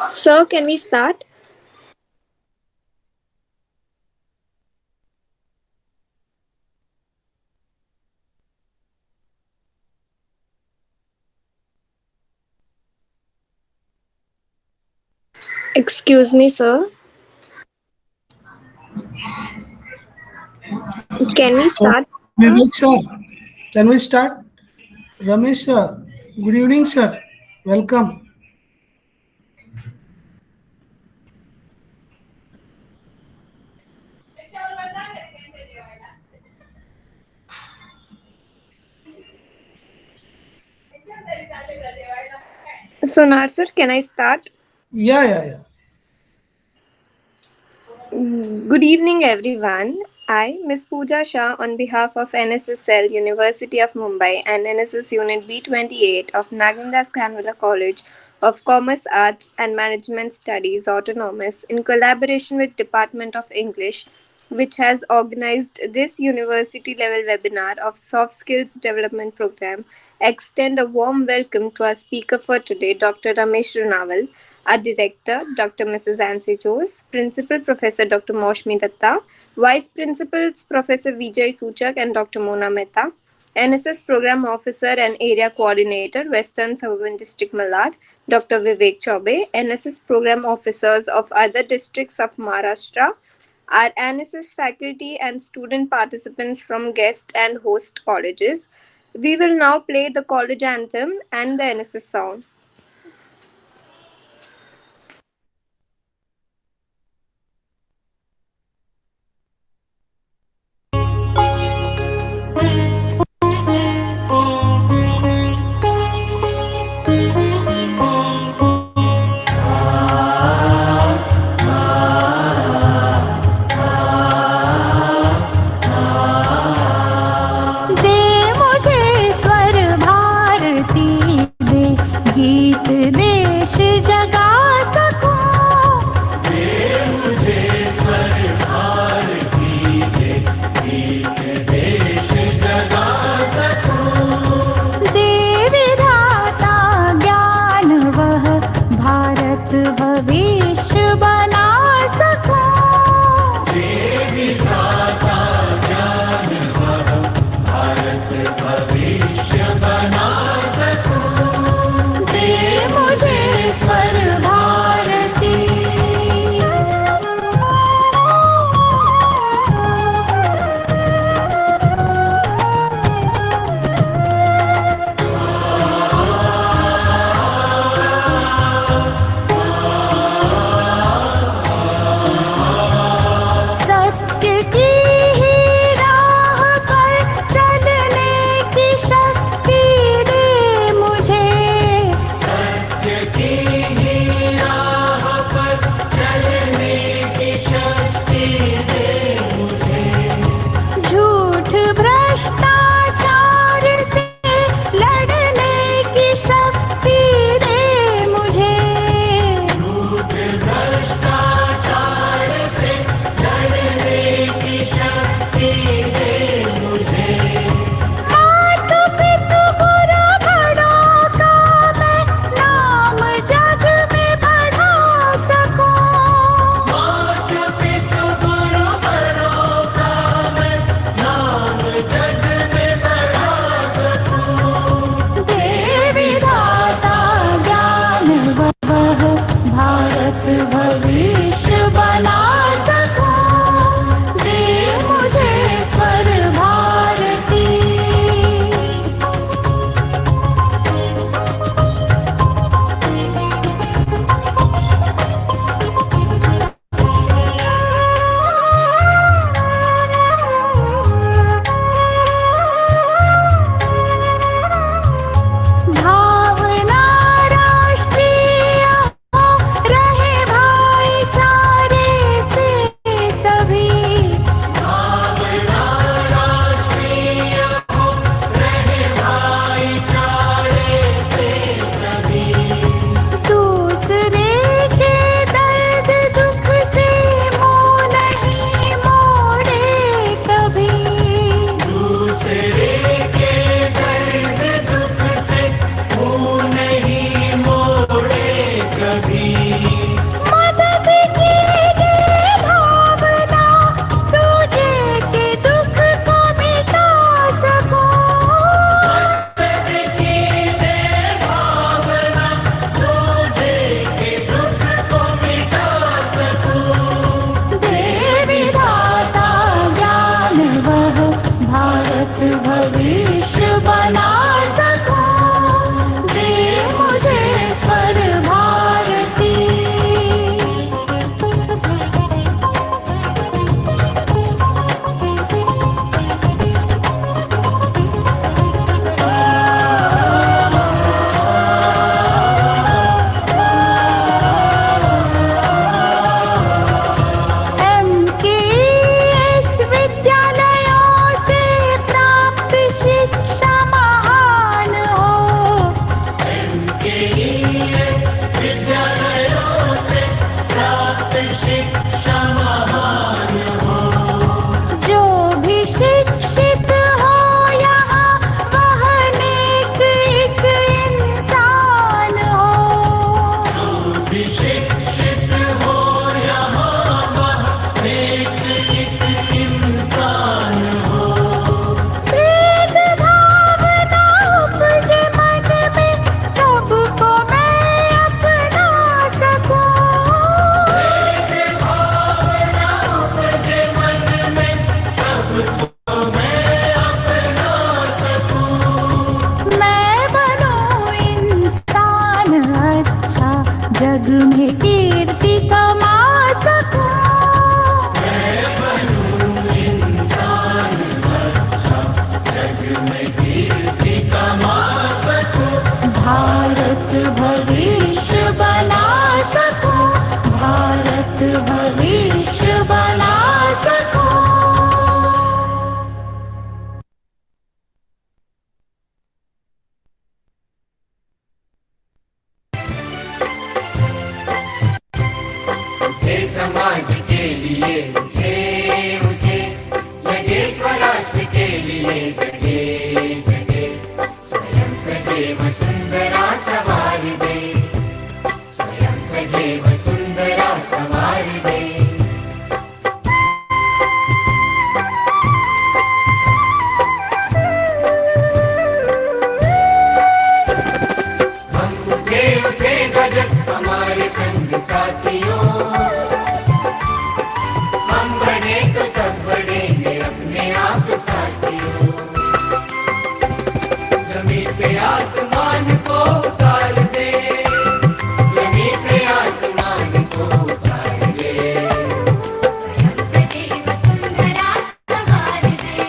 Sir, can we start? Excuse me, sir. Can we Oh, start? Sir? Vivek sir, can we start? Ramesh sir, good evening sir. Welcome. Sonar, sir, can I start? Yeah. Good evening, everyone. I, Miss Pooja Shah, on behalf of N.S.S. Cell, University of Mumbai, and N.S.S. Unit B28 of Nagindas Khandwala College of Commerce, Arts and Management Studies, Autonomous, in collaboration with Department of English, which has organized this university-level webinar of Soft Skills Development Program, extend a warm welcome to our speaker for today, Dr. Ramesh Runwal, our director, Dr. Mrs. Ansi Jose, Principal Professor Dr. Moshmi Datta, Vice Principals Professor Vijay Suchak and Dr. Mona Mehta, N.S.S. Program Officer and Area Coordinator, Western Suburban District Malad, Dr. Vivek Chaube, N.S.S. Program Officers of other districts of Maharashtra, our N.S.S. faculty and student participants from guest and host colleges. We will now play the college anthem and the N.S.S. song. दे मुझे स्वर भारती दे भविष्य बना सकूं, दे मुझे स्वर भारती। जग में कीर्ति कमा सकूं, मैं बनूं इंसान अच्छा, जग में कीर्ति कमा सकूं, भारत भविष्य बना सकूं, भारत भविष्य बना सकूं। समाज के लिए उठे उठे, जगे स्वराष्ट्र के लिए जगे जगे, स्वयं सजे वसुंधरा सवार दे, स्वयं सजे वसुंधरा सवार दे। हम उठे उठे गजब हमारे संग साथियों, तो सब बढ़ेंगे अपने आप साथियों। जमीन पे आसमान को उतार दे, जमीन पे आसमान को उतार दे, स्वयं सजे वसुंधरा सवार दे,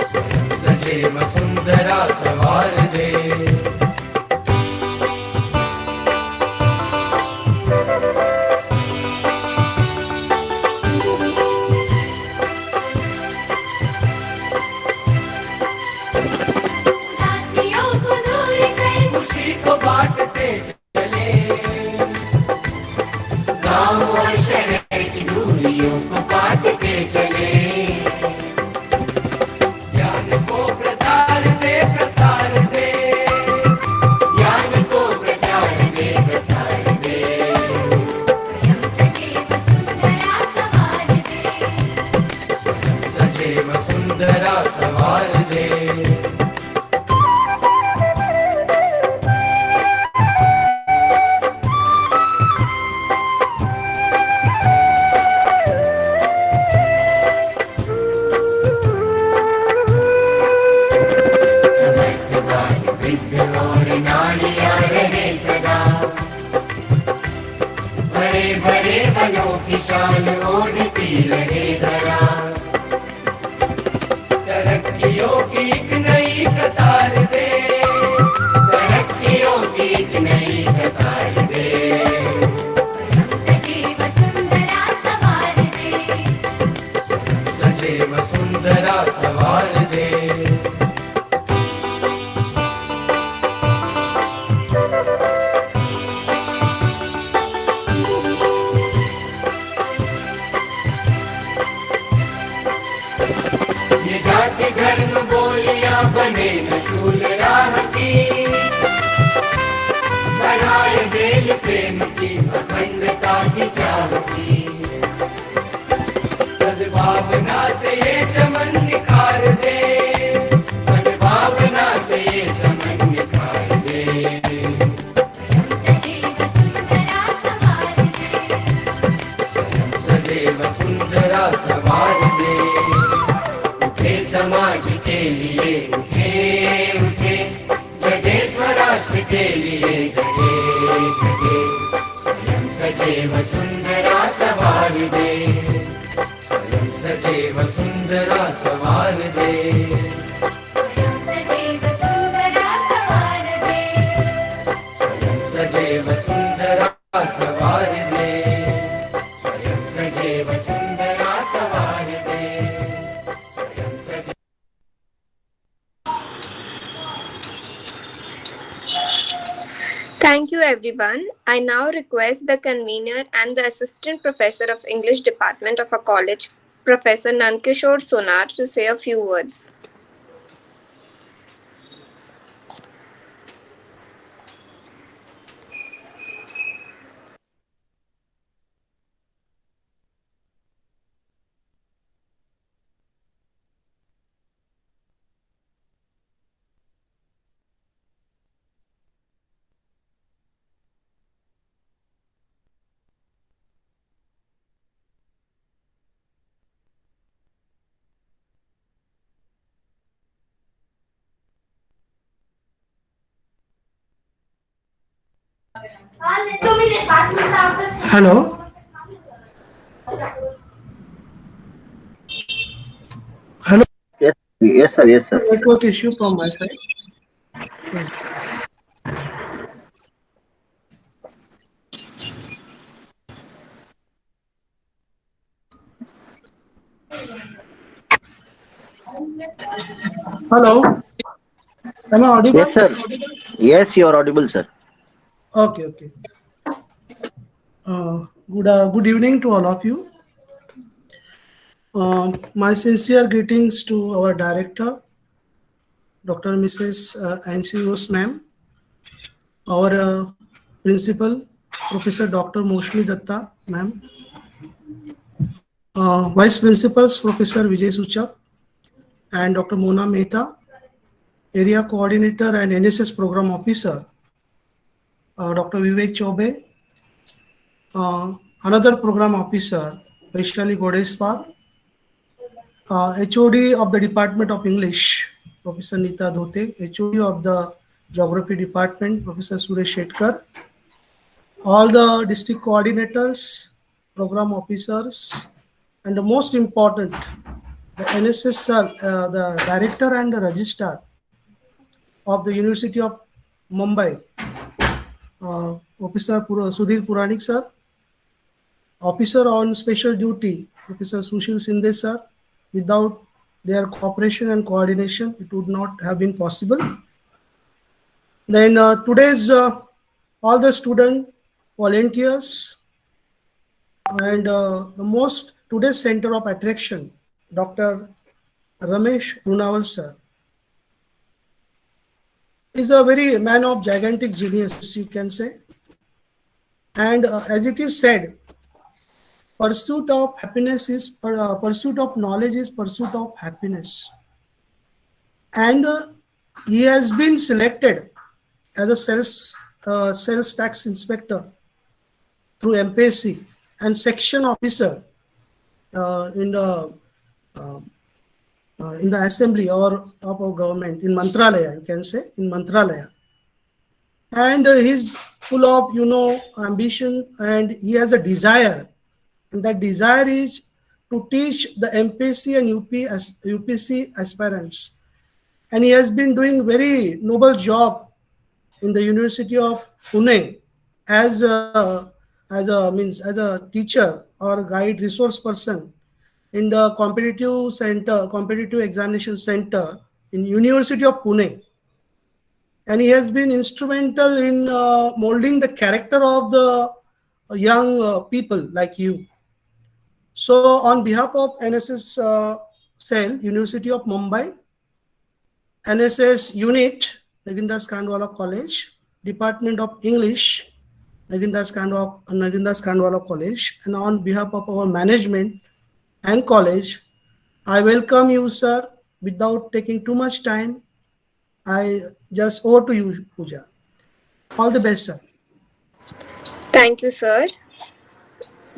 स्वयं सजे वसुंधरा सवार दे। को बांटते चले, गाँव और शहर की दूरियों को काटते चले, ज्ञान को प्रचार दे प्रसार दे, ज्ञान को प्रचार दे प्रसार दे, स्वयं सजे वसुंधरा सवार दे, स्वयं सजे वसुंधरा सवार दे। भरे बनों की शान ओढ़ती रहे धरा, तरक्कियों की एक नई कतार दे, तरक्कियों की एक नई कतार दे, स्वयं सजे वसुंधरा सवार दे, स्वयं सजे वसुंधरा सवार दे। धर्म बोलियां बने नसूल राह की, बढ़ाए बेल प्रेम की अखंडता की चाह की, सद्भावना से ये चमन निखार दे, सद्भावना से ये चमन निखार दे, स्वयं सजे वसुंधरा सवार दे, स्वयं सजे वसुंधरा सवार दे। समाज के लिए राष्ट्र के लिए जगे जगे स्वयं सजेव सुंदरा सवार दे स्वयं सजेव सुंदरा सवार दे स्वयं सजीव सुंदरा सवार दे स्वयं सजेव सुंदरा सवार दे स्वयं सजेव सुंदरा सवार दे स्वयं सजेव Thank you, everyone. I now request the convener and the assistant professor of English department of our college, Professor Nankishore Sonar, to say a few words. Hello. Hello. Yes, yes, sir. Yes, sir. Network issue from my side. Yes. Hello. Am I audible? Yes, sir. Yes, you are audible, sir. Okay. Okay. Good evening to all of you. My sincere greetings to our director, Dr. Mrs. N.S.S. ma'am, our principal, Professor Dr. Moshmi Datta ma'am, vice principals, Professor Vijay Suchak and Dr. Mona Mehta, area coordinator and N.S.S. program officer, Dr. Vivek Chobe, another program officer, Vaishali Godespar, HOD of the Department of English, Professor Nita Dhote, HOD of the Geography Department, Professor Suresh Shetkar, all the district coordinators, program officers, and the most important, the N.S.S. The director and the registrar of the University of Mumbai, Professor Sudhir Puranik sir, officer on special duty, Professor Sushil Sindhe sir. Without their cooperation and coordination, it would not have been possible. Then today's all the student volunteers and the most today's center of attraction, Dr. Ramesh Runwal sir, is a very man of gigantic genius, you can say. And as it is said, pursuit of happiness is pursuit of knowledge is pursuit of happiness. And he has been selected as a sales tax inspector through MPSC and section officer in the assembly or of our government in Mantralaya, you can say in Mantralaya. And he's full of ambition, and he has a desire, and that desire is to teach the MPSC and UPC aspirants. And he has been doing very noble job in the University of Pune as a teacher or guide resource person in the competitive examination center in University of Pune. And he has been instrumental in molding the character of the young people like you. So on behalf of N.S.S. Cell, University of Mumbai, N.S.S. Unit, Nagindas Khandwala College, Department of English, Nagindas Khandwala College, and on behalf of our management and college, I welcome you, sir. Without taking too much time, I just over to you, Pooja. All the best, sir. Thank you, sir.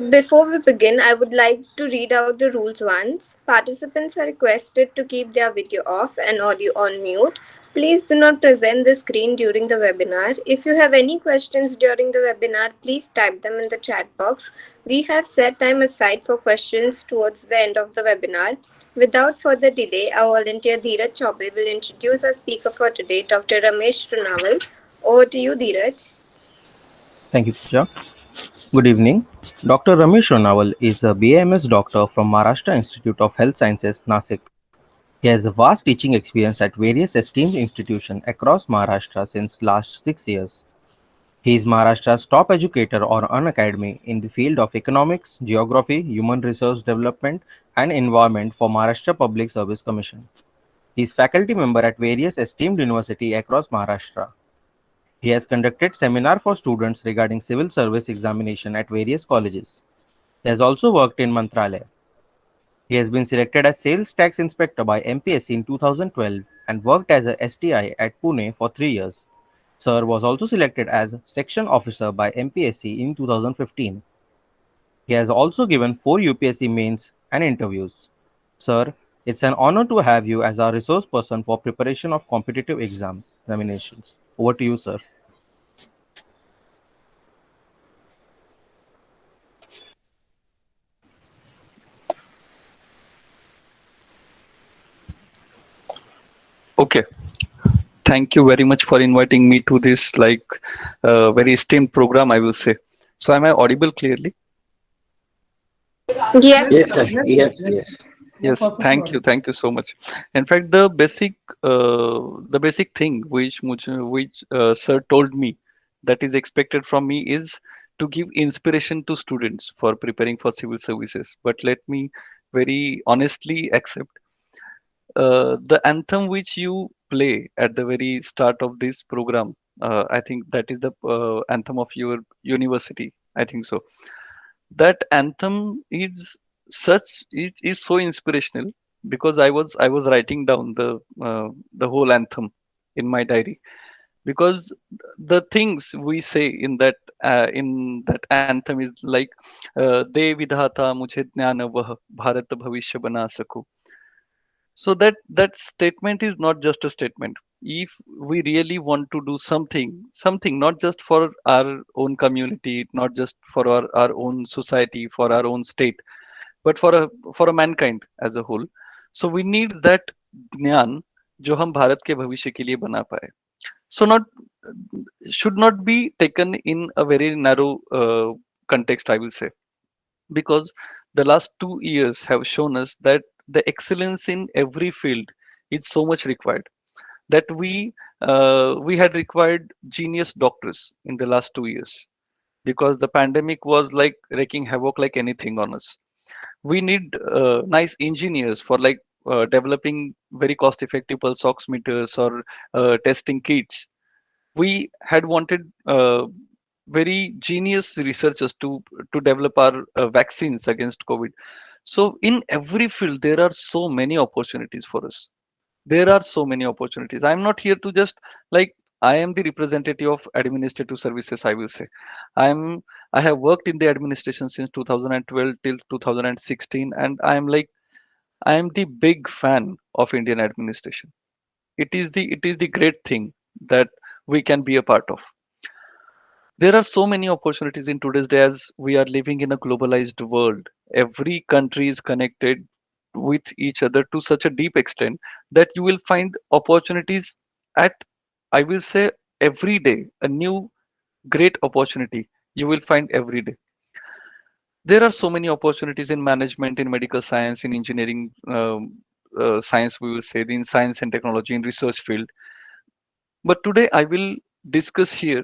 Before we begin, I would like to read out the rules once. Participants are requested to keep their video off and audio on mute. Please do not present the screen during the webinar. If you have any questions during the webinar, please type them in the chat box. We have set time aside for questions towards the end of the webinar. Without further delay, our volunteer Dheeraj Chaubey will introduce our speaker for today, Dr. Ramesh Runwal. Over to you, Dheeraj. Thank you, Pooja. Good evening. Dr. Ramesh Runwal is a BAMS doctor from Maharashtra Institute of Health Sciences, Nasik. He has a vast teaching experience at various esteemed institutions across Maharashtra since last 6 years. He is Maharashtra's top educator or unacademy in the field of economics, geography, human resource development, and environment for Maharashtra Public Service Commission. He is faculty member at various esteemed universities across Maharashtra. He has conducted seminar for students regarding civil service examination at various colleges. He has also worked in Mantralaya. He has been selected as Sales Tax Inspector by MPSC in 2012 and worked as a STI at Pune for 3 years. Sir was also selected as Section Officer by MPSC in 2015. He has also given 4 UPSC mains and interviews. Sir, it's an honor to have you as our resource person for preparation of competitive examinations. Over to you, sir. Okay, thank you very much for inviting me to this very esteemed program, I will say. So, am I audible clearly? Yes, Yes, sir. sir. Yes, sir. Yes, Yes, yes. sir. You are Yes, perfectly audible. thank you so much. In fact, the basic thing which sir told me that is expected from me is to give inspiration to students for preparing for civil services. But let me very honestly accept the anthem which you play at the very start of this program. I think that is the anthem of your university. I think so. That anthem is so inspirational because I was writing down the whole anthem in my diary because the things we say in that anthem is like de vidhata mujhe jnana vah bharat bhavishya bana saku. So that statement is not just a statement. If we really want to do something not just for our own community, not just for our own society, for our own state, but for a mankind as a whole, so we need that ज्ञान जो हम भारत के भविष्य के लिए बना पाए. So not should not be taken in a very narrow context, I will say, because the last 2 years have shown us that the excellence in every field is so much required that we had required genius doctors in the last 2 years because the pandemic was like wreaking havoc like anything on us. We need nice engineers for developing very cost effective pulse oximeters or testing kits. We had wanted very genius researchers to develop our vaccines against COVID. So in every field there are so many opportunities for us. There are so many opportunities. I'm not here to just like I am the representative of administrative services, I will say. I have worked in the administration since 2012 till 2016, and I am the big fan of Indian administration. It is the great thing that we can be a part of. There are so many opportunities in today's day as we are living in a globalized world. Every country is connected with each other to such a deep extent that you will find opportunities at, I will say, every day, a new great opportunity you will find every day. There are so many opportunities in management, in medical science, in engineering science, we will say, in science and technology, in research field. But today I will discuss here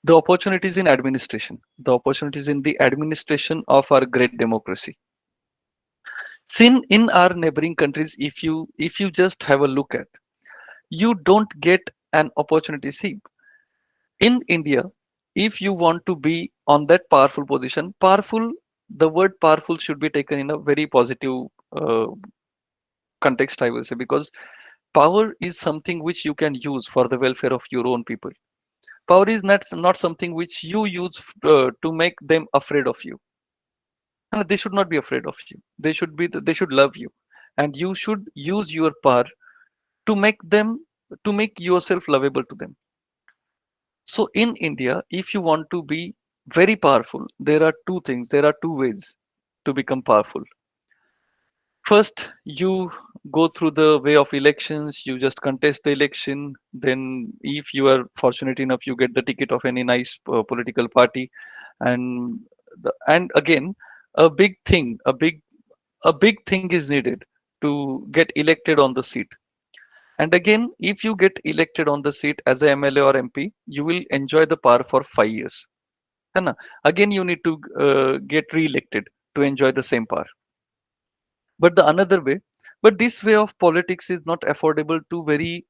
the opportunities in administration, the opportunities in the administration of our great democracy. Sin in our neighboring countries, if you just have a look at, you don't get an opportunity. See, in India, if you want to be on that powerful position, powerful, the word powerful should be taken in a very positive context, I will say, because power is something which you can use for the welfare of your own people. Power is not something which you use to make them afraid of you. And they should not be afraid of you. They should love you, and you should use your power to make them. to make yourself lovable to them. So in India, if you want to be very powerful, there are two things, there are two ways to become powerful. First, you go through the way of elections, you just contest the election. Then, if you are fortunate enough, you get the ticket of any nice political party. And and again, a big thing, a big thing is needed to get elected on the seat. And again, if you get elected on the seat as a MLA or MP, you will enjoy the power for 5 years. है ना? Again, you need to get re-elected to enjoy the same power. But the another way, but this way of politics is not affordable to very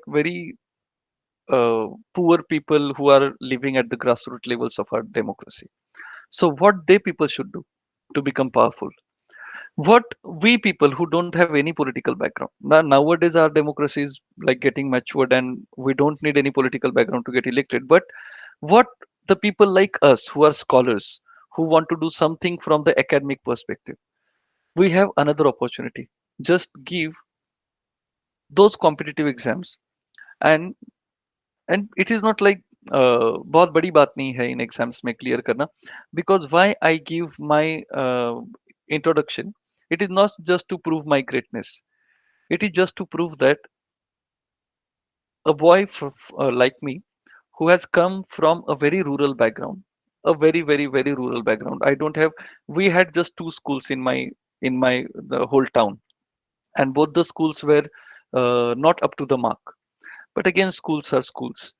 very poor people who are living at the grassroots levels of our democracy. So what they people should do to become powerful? What we people who don't have any political background, nowadays our democracy is like getting matured and we don't need any political background to get elected. But what the people like us who are scholars, who want to do something from the academic perspective, we have another opportunity. Just give those competitive exams, and it is not like बहुत बड़ी बात नहीं है इन exams में clear करना. Because why I give my introduction, it is not just to prove my greatness, it is just to prove that a boy like me, who has come from a very rural background, a very rural background. I don't have, we had just two schools in my the whole town, and both the schools were not up to the mark. But again, schools are schools.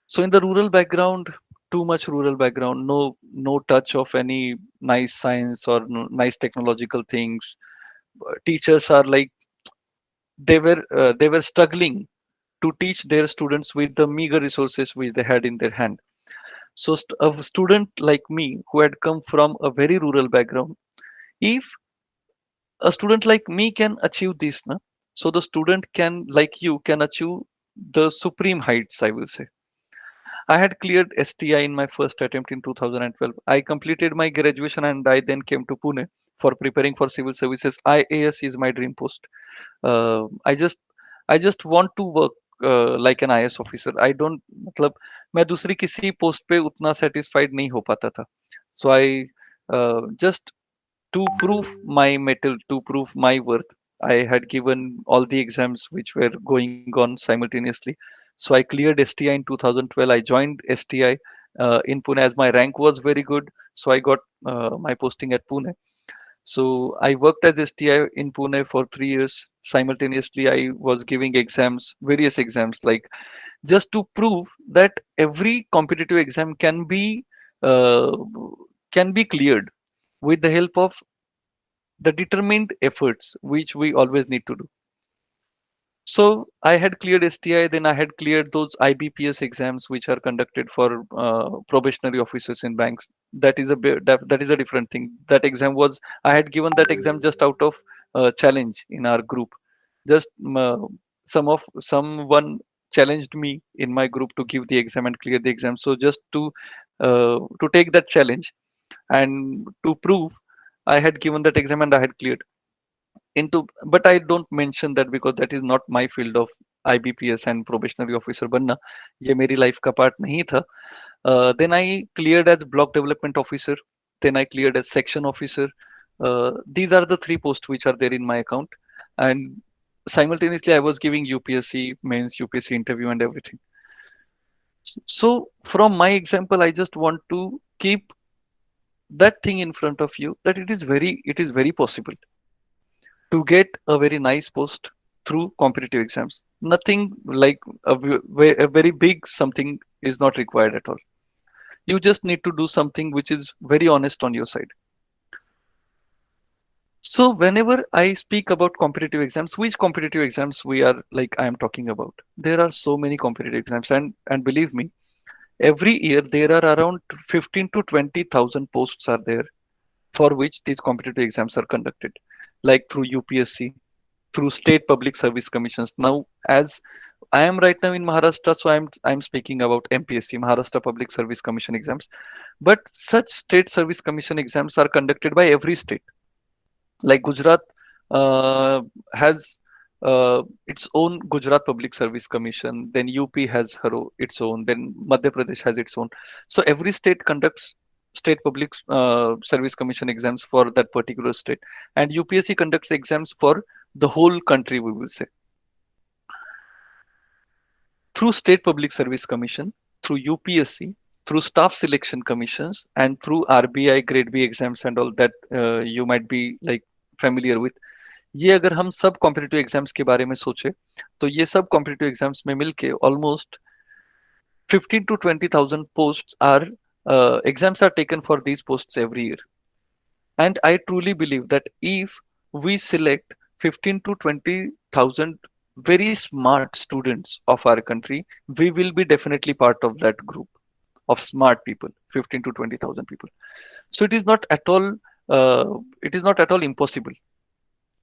So in the rural background, too much rural background, no touch of any nice science or nice technological things. Teachers are like, they were struggling to teach their students with the meager resources which they had in their hand. So a student like me who had come from a very rural background, if a student like me can achieve this, na, so the student can like you can achieve the supreme heights, I will say. I had cleared STI in my first attempt in 2012. I completed my graduation and I then came to Pune for preparing for civil services. IAS is my dream post. Uh, I just I just want to work like an IAS officer. I don't, मतलब मैं दूसरी किसी post पे उतना satisfied नहीं हो पाता था. So I just to prove my metal, to prove my worth, I had given all the exams which were going on simultaneously. So I cleared STI in 2012. I joined STI in Pune as my rank was very good. So I got my posting at Pune. So I worked as STI in Pune for 3 years. Simultaneously, I was giving exams, various exams, like just to prove that every competitive exam uh, can be cleared with the help of the determined efforts which we always need to do. So I had cleared STI, then I had cleared those IBPS exams which are conducted for probationary officers in banks. That is that is a different thing. That exam was, I had given that exam just out of challenge in our group. Just someone challenged me in my group to give the exam and clear the exam. So just to take that challenge and to prove, I had given that exam and I had cleared into. But I don't mention that because that is not my field of IBPS and probationary officer बनना. ये मेरी life का part नहीं था. Then I cleared as block development officer. Then I cleared as section officer. These are the three posts which are there in my account. And simultaneously I was giving UPSC mains, UPSC interview and everything. So from my example, I just want to keep that thing in front of you, that it is very possible to get a very nice post through competitive exams. Nothing like a very big something is not required at all. You just need to do something which is very honest on your side. So whenever I speak about competitive exams, which competitive exams we are like I am talking about, there are so many competitive exams, and believe me, every year there are around 15 to 20,000 posts are there for which these competitive exams are conducted, like through UPSC, through state public service commissions. Now, as I am right now in Maharashtra, so I'm speaking about MPSC, Maharashtra Public Service Commission exams. But such state service commission exams are conducted by every state. Like Gujarat uh, has its own Gujarat Public Service Commission, then UP has its own, then Madhya Pradesh has its own. So every state conducts state public service commission exams for that particular state, and UPSC conducts exams for the whole country, we will say, through state public service commission, through UPSC, through staff selection commissions, and through RBI grade B exams and all that you might be like familiar with. ये अगर हम सब competitive exams के बारे में सोचे तो ये सब कॉम्पिटिटिव एग्जाम्स में मिलके almost 15 to 20,000 posts are exams are taken for these posts every year. And I truly believe that if we select 15 to 20,000 very smart students of our country, we will be definitely part of that group of smart people, 15 to 20,000 people. So it is not at all impossible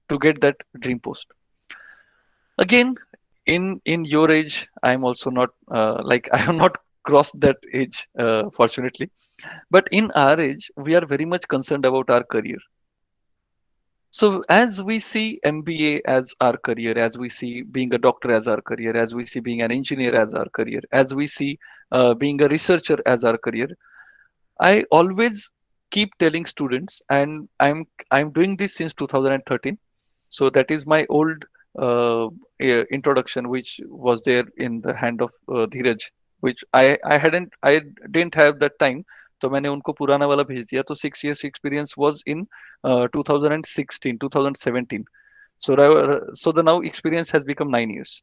to get that dream post. Again, in your age, I am also not like I have not crossed that age, fortunately. But in our age, we are very much concerned about our career. So as we see MBA as our career, as we see being a doctor as our career, as we see being an engineer as our career, as we see being a researcher as our career, I always keep telling students, and I'm doing this since 2013. So that is my old introduction, which was there in the hand of Dheeraj, which I didn't have that time. तो मैंने उनको पुराना वाला भेज दिया. तो 6 years experience was in 2016, 2017. So the now experience has become 9 years.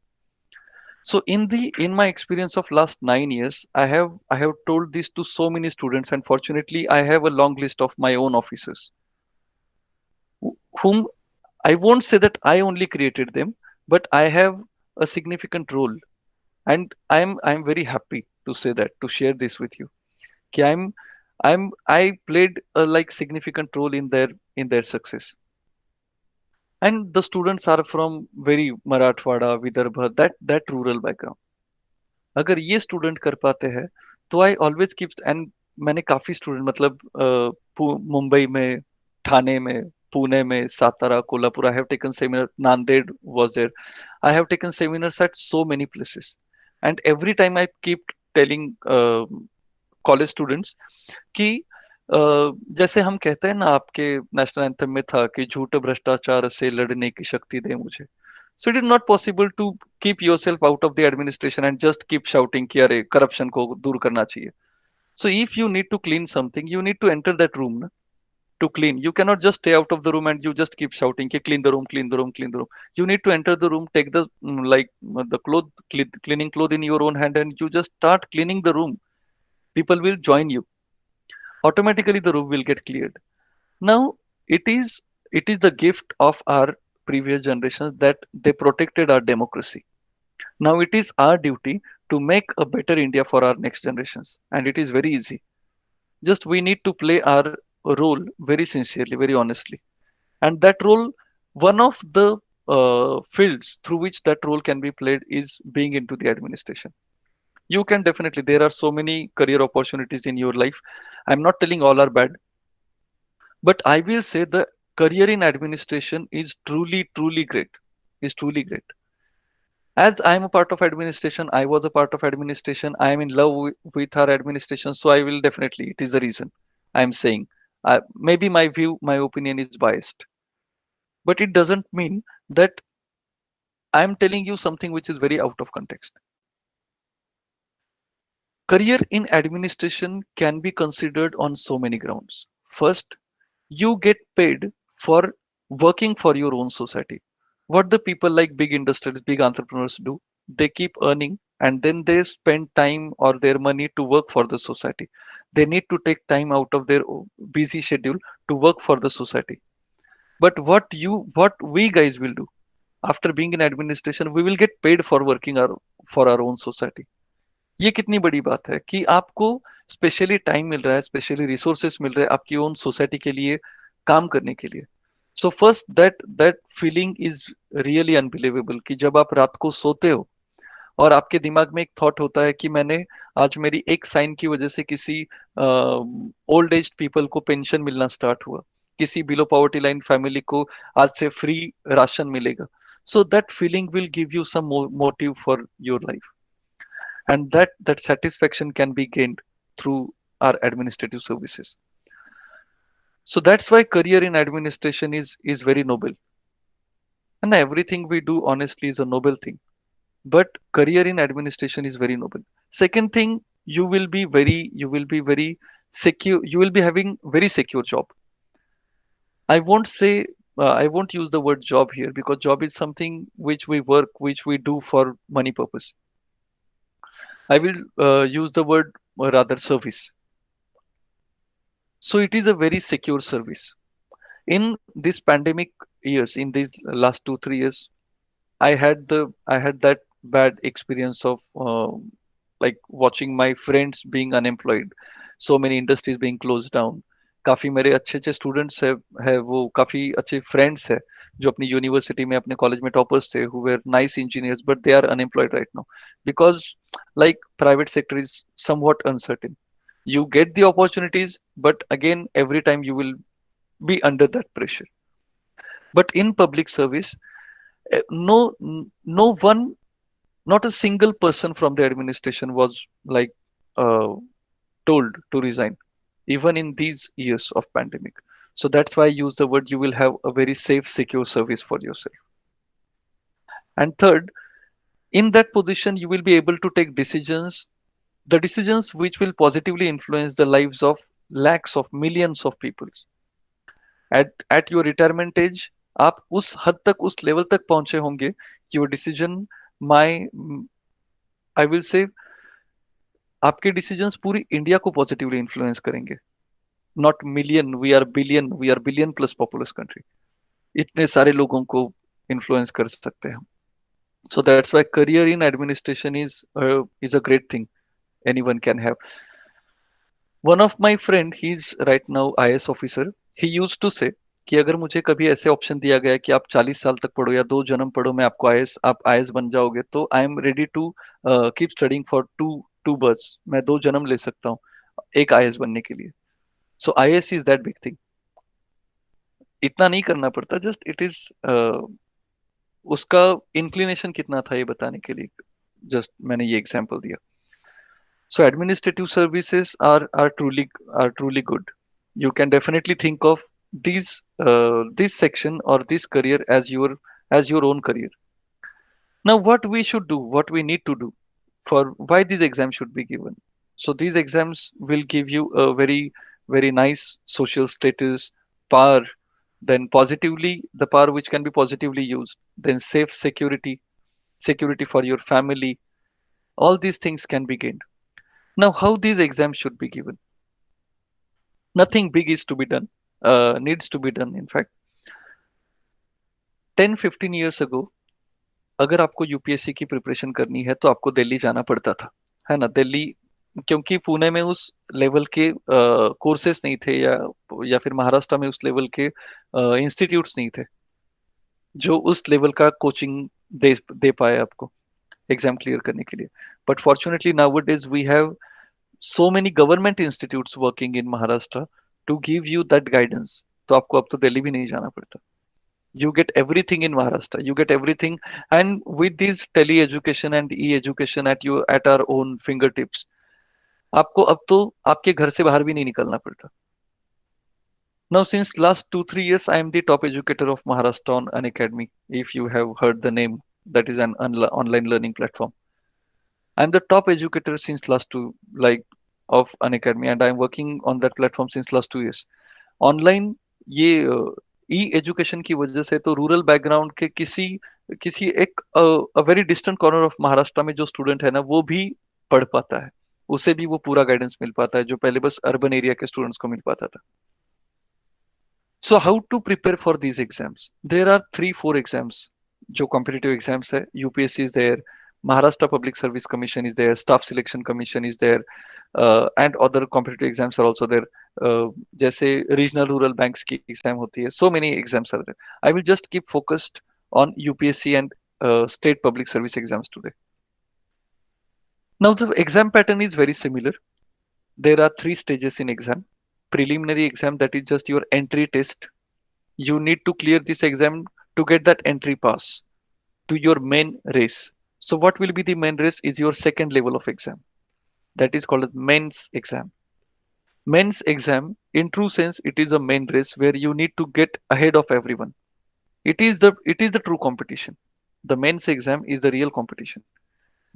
So in my experience of last 9 years, I have told this to so many students, and fortunately, I have a long list of my own officers, whom I won't say that I only created them, but I have a significant role, and I'm very happy to say that, to share this with you. कि I played a like significant role in their success. And the students are from very Marathwada, Vidarbha, that rural background. अगर ये student कर पाते हैं तो I always keep. And मैंने काफी student मतलब मुंबई में, ठाणे में, पुणे में, Satara, Kolhapur, I have taken seminar, Nanded was there, I have taken seminars at so many places. And every time I keep telling college students कि जैसे हम कहते हैं ना, आपके नेशनल एंथम में था कि झूठ भ्रष्टाचार से लड़ने की शक्ति दे मुझे. So it is not possible to keep yourself out of the administration and just keep shouting कि अरे corruption को दूर करना चाहिए. So if you need to clean something, you need to enter that room na, to clean. You cannot just stay out of the room and you just keep shouting कि clean the room, clean the room, clean the room. You need to enter the room, take the the cleaning cloth in your own hand, and you just start cleaning the room. People will join you. Automatically the room will get cleared. Now it is the gift of our previous generations that they protected our democracy. Now it is our duty to make a better India for our next generations, and it is very easy. Just we need to play our role very sincerely, very honestly, and that role, one of the fields through which that role can be played is being into the administration. You can definitely, there are so many career opportunities in your life. I'm not telling all are bad, but I will say the career in administration is truly great. Is truly great. As I am a part of administration, I was a part of administration. I am in love with our administration, so I will definitely. It is the reason I am saying. Maybe my view, my opinion is biased, but it doesn't mean that I am telling you something which is very out of context. Career in administration can be considered on so many grounds. First, you get paid for working for your own society. What the people like big industries, big entrepreneurs do, they keep earning and then they spend time or their money to work for the society. They need to take time out of their busy schedule to work for the society. But what we guys will do after being in administration, we will get paid for working for our own society. ये कितनी बड़ी बात है कि आपको specially time मिल रहा है, specially resources मिल रहे हैं आपकी ओन सोसाइटी के लिए काम करने के लिए. So first that feeling is really unbelievable कि जब आप रात को सोते हो और आपके दिमाग में एक थॉट होता है कि मैंने आज मेरी एक साइन की वजह से किसी ओल्ड एज पीपल को पेंशन मिलना स्टार्ट हुआ, किसी बिलो पॉवर्टी लाइन फैमिली को आज से फ्री राशन मिलेगा. So that feeling will give you some more motive for your life, and that satisfaction can be gained through our administrative services. So that's why career in administration is very noble, and everything we do honestly is a noble thing. But career in administration is very noble. Second thing, you will be very secure. You will be having very secure job. I won't say I won't use the word job here because job is something which we work, which we do for money purpose. I will use the word rather service. So it is a very secure service. In this pandemic years, in these last 2 3 years, I had that bad experience of like watching my friends being unemployed, so many industries being closed down. काफी मेरे अच्छे अच्छे students है वो काफी अच्छे friends है जो अपनी यूनिवर्सिटी में अपने कॉलेज में टॉपर्स थे who were nice engineers but they are unemployed right now because like private sector is somewhat uncertain. You get the opportunities but again every time you will be under that pressure. But in public service, no one, not a single person from the administration was like uh, told to resign even in these years of pandemic. So that's why I use the word you will have a very safe secure service for yourself. And third, in that position you will be able to take decisions, the decisions which will positively influence the lives of lakhs of millions of people. At your retirement age आप उस हद तक उस level तक पहुंचे होंगे कि वो decision my I will say आपके डिसीजंस पूरी इंडिया को पॉजिटिवली इन्फ्लुएंस करेंगे. Not million, we are billion plus populous country. इतने सारे लोगों को इन्फ्लुएंस कर सकते हैं. So that's why career in administration is a great thing anyone can have. One of my friend, he's right now IS officer. He used to say कि अगर मुझे कभी ऐसे ऑप्शन दिया गया कि आप 40 साल तक पढ़ो या 2 जन्म पढ़ो मैं आपको आईएएस आप आईएएस बन जाओगे तो I am ready to keep studying for two two births. मैं 2 जन्म ले सकता हूँ एक आईएएस बनने के लिए. So IAS is that big thing. इतना नहीं करना पड़ता, जस्ट इट इज उसका इंक्लिनेशन कितना था ये बताने के लिए जस्ट मैंने ये एग्जांपल दिया. So administrative services are truly good. You can definitely think of this section or this career as your own career. Now, what we should do, what we need to do for why these exams should be given. So these exams will give you a very nice social status, power, then positively the power which can be positively used, then safe security for your family. All these things can be gained. Now, how these exams should be given? Nothing big is to be done, needs to be done. In fact, 10 15 years ago, अगर आपको UPSC की preparation करनी है तो आपको दिल्ली जाना पड़ता था, है ना. दिल्ली क्योंकि पुणे में उस लेवल के कोर्सेस नहीं थे या फिर महाराष्ट्र में उस लेवल के इंस्टीट्यूट्स नहीं थे जो उस लेवल का कोचिंग दे पाए आपको एग्जाम क्लियर करने के लिए. But fortunately nowadays we have so many government institutes working in Maharashtra to give you that guidance. तो आपको अब तो दिल्ली भी नहीं जाना पड़ता. You get everything in Maharashtra. You get everything, and with this tele education and e-education at our own fingertips, आपको अब तो आपके घर से बाहर भी नहीं निकलना पड़ता. Now, since last 2 3 years, I am the top educator of Maharashtra on Unacademy. If you have heard the name, that is an online learning platform. I'm the top educator since last two like of Unacademy, and I'm working on that platform since last 2 years. Online ये ई education की वजह से तो rural background के किसी किसी एक very distant corner of Maharashtra में जो स्टूडेंट है ना वो भी पढ़ पाता है, उसे भी वो पूरा गाइडेंस मिल पाता है जो पहले बस अर्बन एरिया के स्टूडेंट्स को मिल पाता था. So how to prepare for these exams? There are 3 4 exams जो कॉम्पिटिटिव एग्जाम्स है. UPSC is there, Maharashtra Public Service Commission is there, Staff Selection Commission is there, and other competitive exams are also there. जैसे regional rural banks की exam होती है, so many exams are there. I will just keep focused on UPSC and state public service exams today. Now the exam pattern is very similar. There are 3 stages in exam. Preliminary exam, that is just your entry test. You need to clear this exam to get that entry pass. to your main race. So what will be the main race is your second level of exam, that is called as mains exam. Mains exam, in true sense, it is a main race where you need to get ahead of everyone. It is the true competition. The mains exam is the real competition,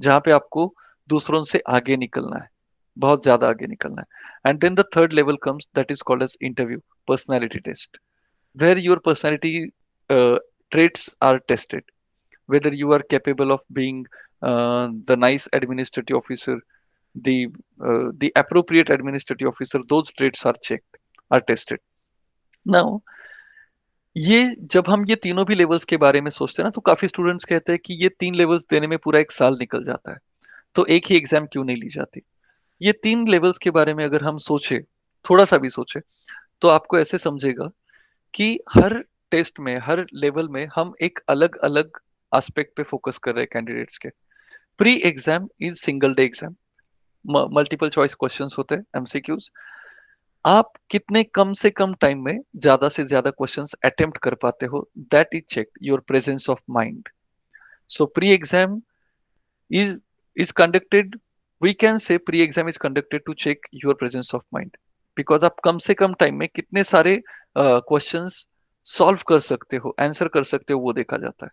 जहाँ पे आपको दूसरों से आगे निकलना है, बहुत ज्यादा आगे निकलना है. And then the third level comes, that is called as interview, personality test, where your personality uh, traits are tested, whether you are capable of being the nice administrative officer, the appropriate administrative officer. Those traits are checked, are tested. Now, ये जब हम ये तीनों भी levels के बारे में सोचते हैं ना, तो काफी स्टूडेंट्स कहते हैं कि ये तीन लेवल्स देने में पूरा एक साल निकल जाता है, तो एक ही एग्जाम क्यों नहीं ली जाती. ये तीन लेवल्स के बारे में अगर हम सोचे, थोड़ा सा भी सोचे, तो आपको ऐसे समझेगा कि हर टेस्ट में, हर लेवल में हम एक अलग अलग एस्पेक्ट पे फोकस कर रहे हैं कैंडिडेट्स के. Pre exam is single day exam, multiple choice questions होते हैं, एमसीक्यूज. आप कितने कम से कम टाइम में ज्यादा से ज्यादा क्वेश्चंस अटेम्प्ट कर पाते हो, that is check your presence of mind. So pre exam is is conducted, we can say pre exam is conducted to check your presence of mind, because आप कम से कम टाइम में कितने सारे क्वेश्चंस सॉल्व कर सकते हो, आंसर कर सकते हो, वो देखा जाता है.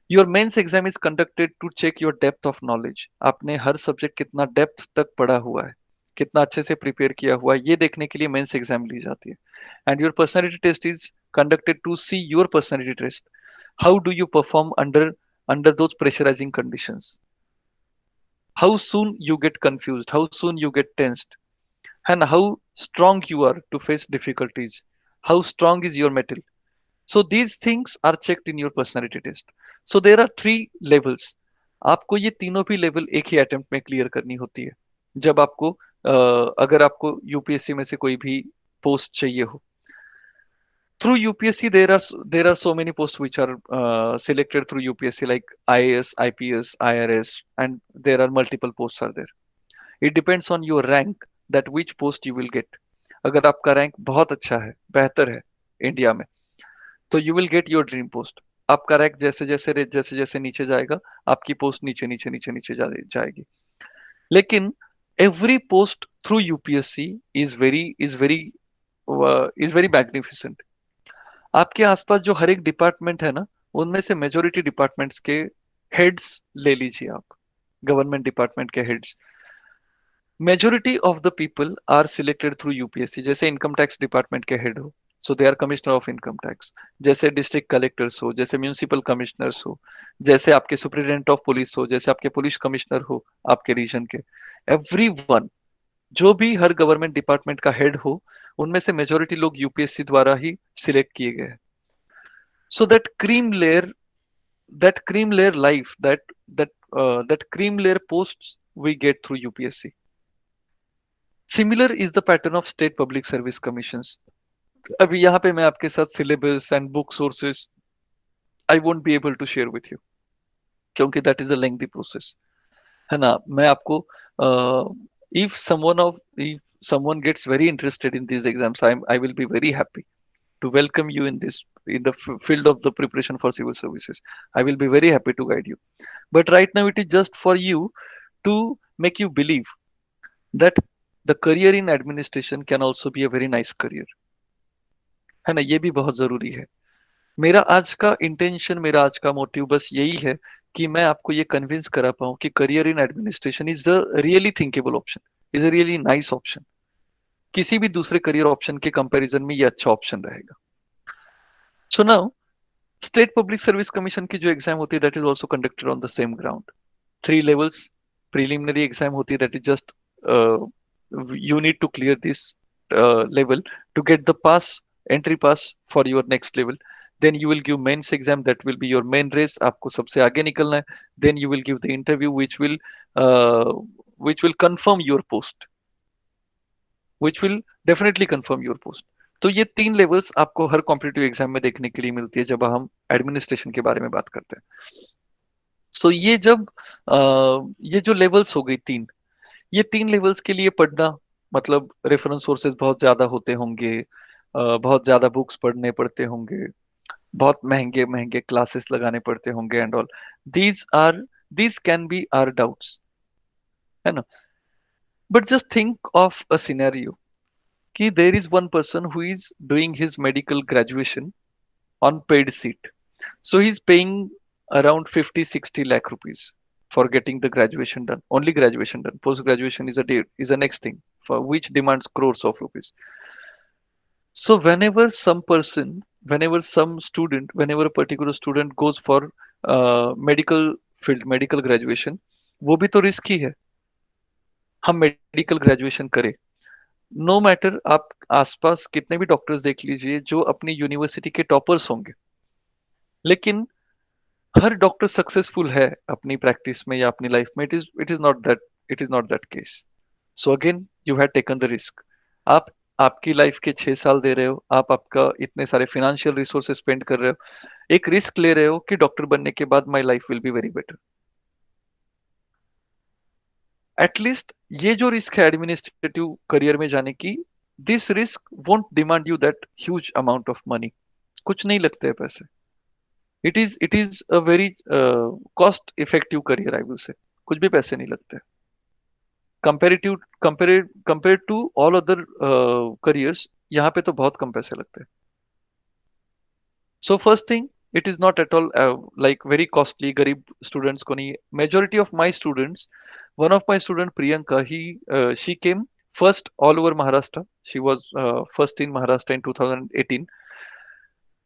Your mains exam is conducted to check your depth of knowledge. आपने हर सब्जेक्ट कितना डेप्थ तक पढ़ा हुआ है, कितना अच्छे से प्रिपेयर किया हुआ है, ये देखने के लिए मेंस एग्जाम ली जाती है. And your personality test is conducted to see your personality test, how do you perform under those pressurizing conditions, how soon you get confused, how soon you get tensed, and how strong you are to face difficulties, how strong is your metal. So these things are checked in your personality test. So there are three levels. आपको ये तीनों भी level एक ही attempt में clear करनी होती है. जब आपको अगर आपको यूपीएससी में से कोई भी पोस्ट चाहिए हो, through UPSC there are so many posts which are selected through UPSC, like IAS, IPS, IRS, and there are multiple posts are there. It depends on your rank that which post you will get. अगर आपका rank बहुत अच्छा है, बेहतर है India में, तो you will get your dream post. आपका रैंक जैसे जैसे नीचे जाएगा, आपकी पोस्ट नीचे नीचे नीचे नीचे जाएगी. लेकिन every post through UPSC is very magnificent. आपके आसपास जो हर एक डिपार्टमेंट है ना, उनमें से मेजोरिटी डिपार्टमेंट्स के हेड्स ले लीजिए आप, गवर्नमेंट डिपार्टमेंट के heads. Majority of the people are selected through UPSC. जैसे इनकम टैक्स डिपार्टमेंट के हेड हो, so they are commissioner of income tax. जैसे डिस्ट्रिक्ट कलेक्टर्स हो, जैसे म्यूनिसिपल कमिश्नर्स हो, जैसे आपके सुप्रिटेंडेंट ऑफ पुलिस हो, जैसे आपके पुलिस कमिश्नर हो आपके रीजन के, एवरीवन, जो भी हर गवर्नमेंट डिपार्टमेंट का हेड हो, उनमें से मेजोरिटी लोग यूपीएससी द्वारा ही सिलेक्ट किए गए हैं. So that cream layer life, that cream layer posts we get through UPSC. Similar is the pattern of state public service commissions. अभी यहाँ पे मैं आपके साथ syllabus and book sources I won't be able to share with you, क्योंकि that is a lengthy process, है ना. मैं आपको if someone gets very interested in these exams, I will be very happy to welcome you in the field of the preparation for civil services. I will be very happy to guide you. But right now it is just for you to make you believe that the career in administration can also be a very nice career, है ना. ये भी बहुत जरूरी है. मेरा आज का इंटेंशन, मेरा आज का मोटिव बस यही है कि मैं आपको ये कन्विंस करा पाऊं कि career in administration is a really thinkable option, is a really nice option. किसी भी दूसरे करियर ऑप्शन के कंपैरिजन में ये अच्छा ऑप्शन रहेगा. So now, state public service commission की जो एग्जाम होती है, that is also conducted on the same ground. 3 levels. Preliminary exam होती है, that is just you need to clear this level to get the entry pass for your next level. Then you will give mains exam, that will be your main race. आपको सबसे आगे निकलना है. Then you will give the interview which will confirm your post, which will definitely confirm your post. तो ये 3 levels आपको हर competitive exam में देखने के लिए मिलती है जब हम एडमिनिस्ट्रेशन के बारे में बात करते हैं. सो ये जो लेवल्स हो गई 3, ये 3 लेवल्स के लिए पढ़ना, मतलब रेफरेंस सोर्सेज बहुत ज्यादा होते होंगे, बहुत ज्यादा बुक्स पढ़ने पड़ते होंगे. बहुत महंगे महंगे क्लासेस लगाने पड़ते होंगे and all. These are these can be are doubts, है ना. But just think of a scenario कि there is one person who is doing his medical graduation on paid seat. So he's paying around 50-60 lakh rupees for getting the graduation done. Only graduation done. Post graduation is a next thing for which demands crores of rupees. So whenever some student, whenever a particular student goes for medical field, medical graduation, वो भी तो risk ही है. हम medical graduation करें, no matter आप आसपास कितने भी डॉक्टर्स देख लीजिए जो अपनी यूनिवर्सिटी के टॉपर्स होंगे, लेकिन हर डॉक्टर सक्सेसफुल है अपनी प्रैक्टिस में या अपनी लाइफ में. It is not that case. So again you had taken the risk. आप आपकी लाइफ के 6 साल दे रहे हो, आप आपका इतने सारे फाइनेंशियल रिसोर्सेज स्पेंड कर रहे हो, एक रिस्क ले रहे हो कि डॉक्टर बनने के बाद my life will be very better. At least ये जो रिस्क है एडमिनिस्ट्रेटिव करियर में जाने की, this risk won't demand you that huge amount of money. कुछ नहीं लगते हैं पैसे. it is a very cost effective career, I will say. कुछ भी पैसे नहीं लगते. Compared to all other careers, यहाँ पे तो बहुत कम पैसे लगते हैं. So first thing, it is not at all like very costly. गरीब students को नहीं. Majority of my students, one of my student Priyanka, she came first all over Maharashtra. She was first in Maharashtra in 2018.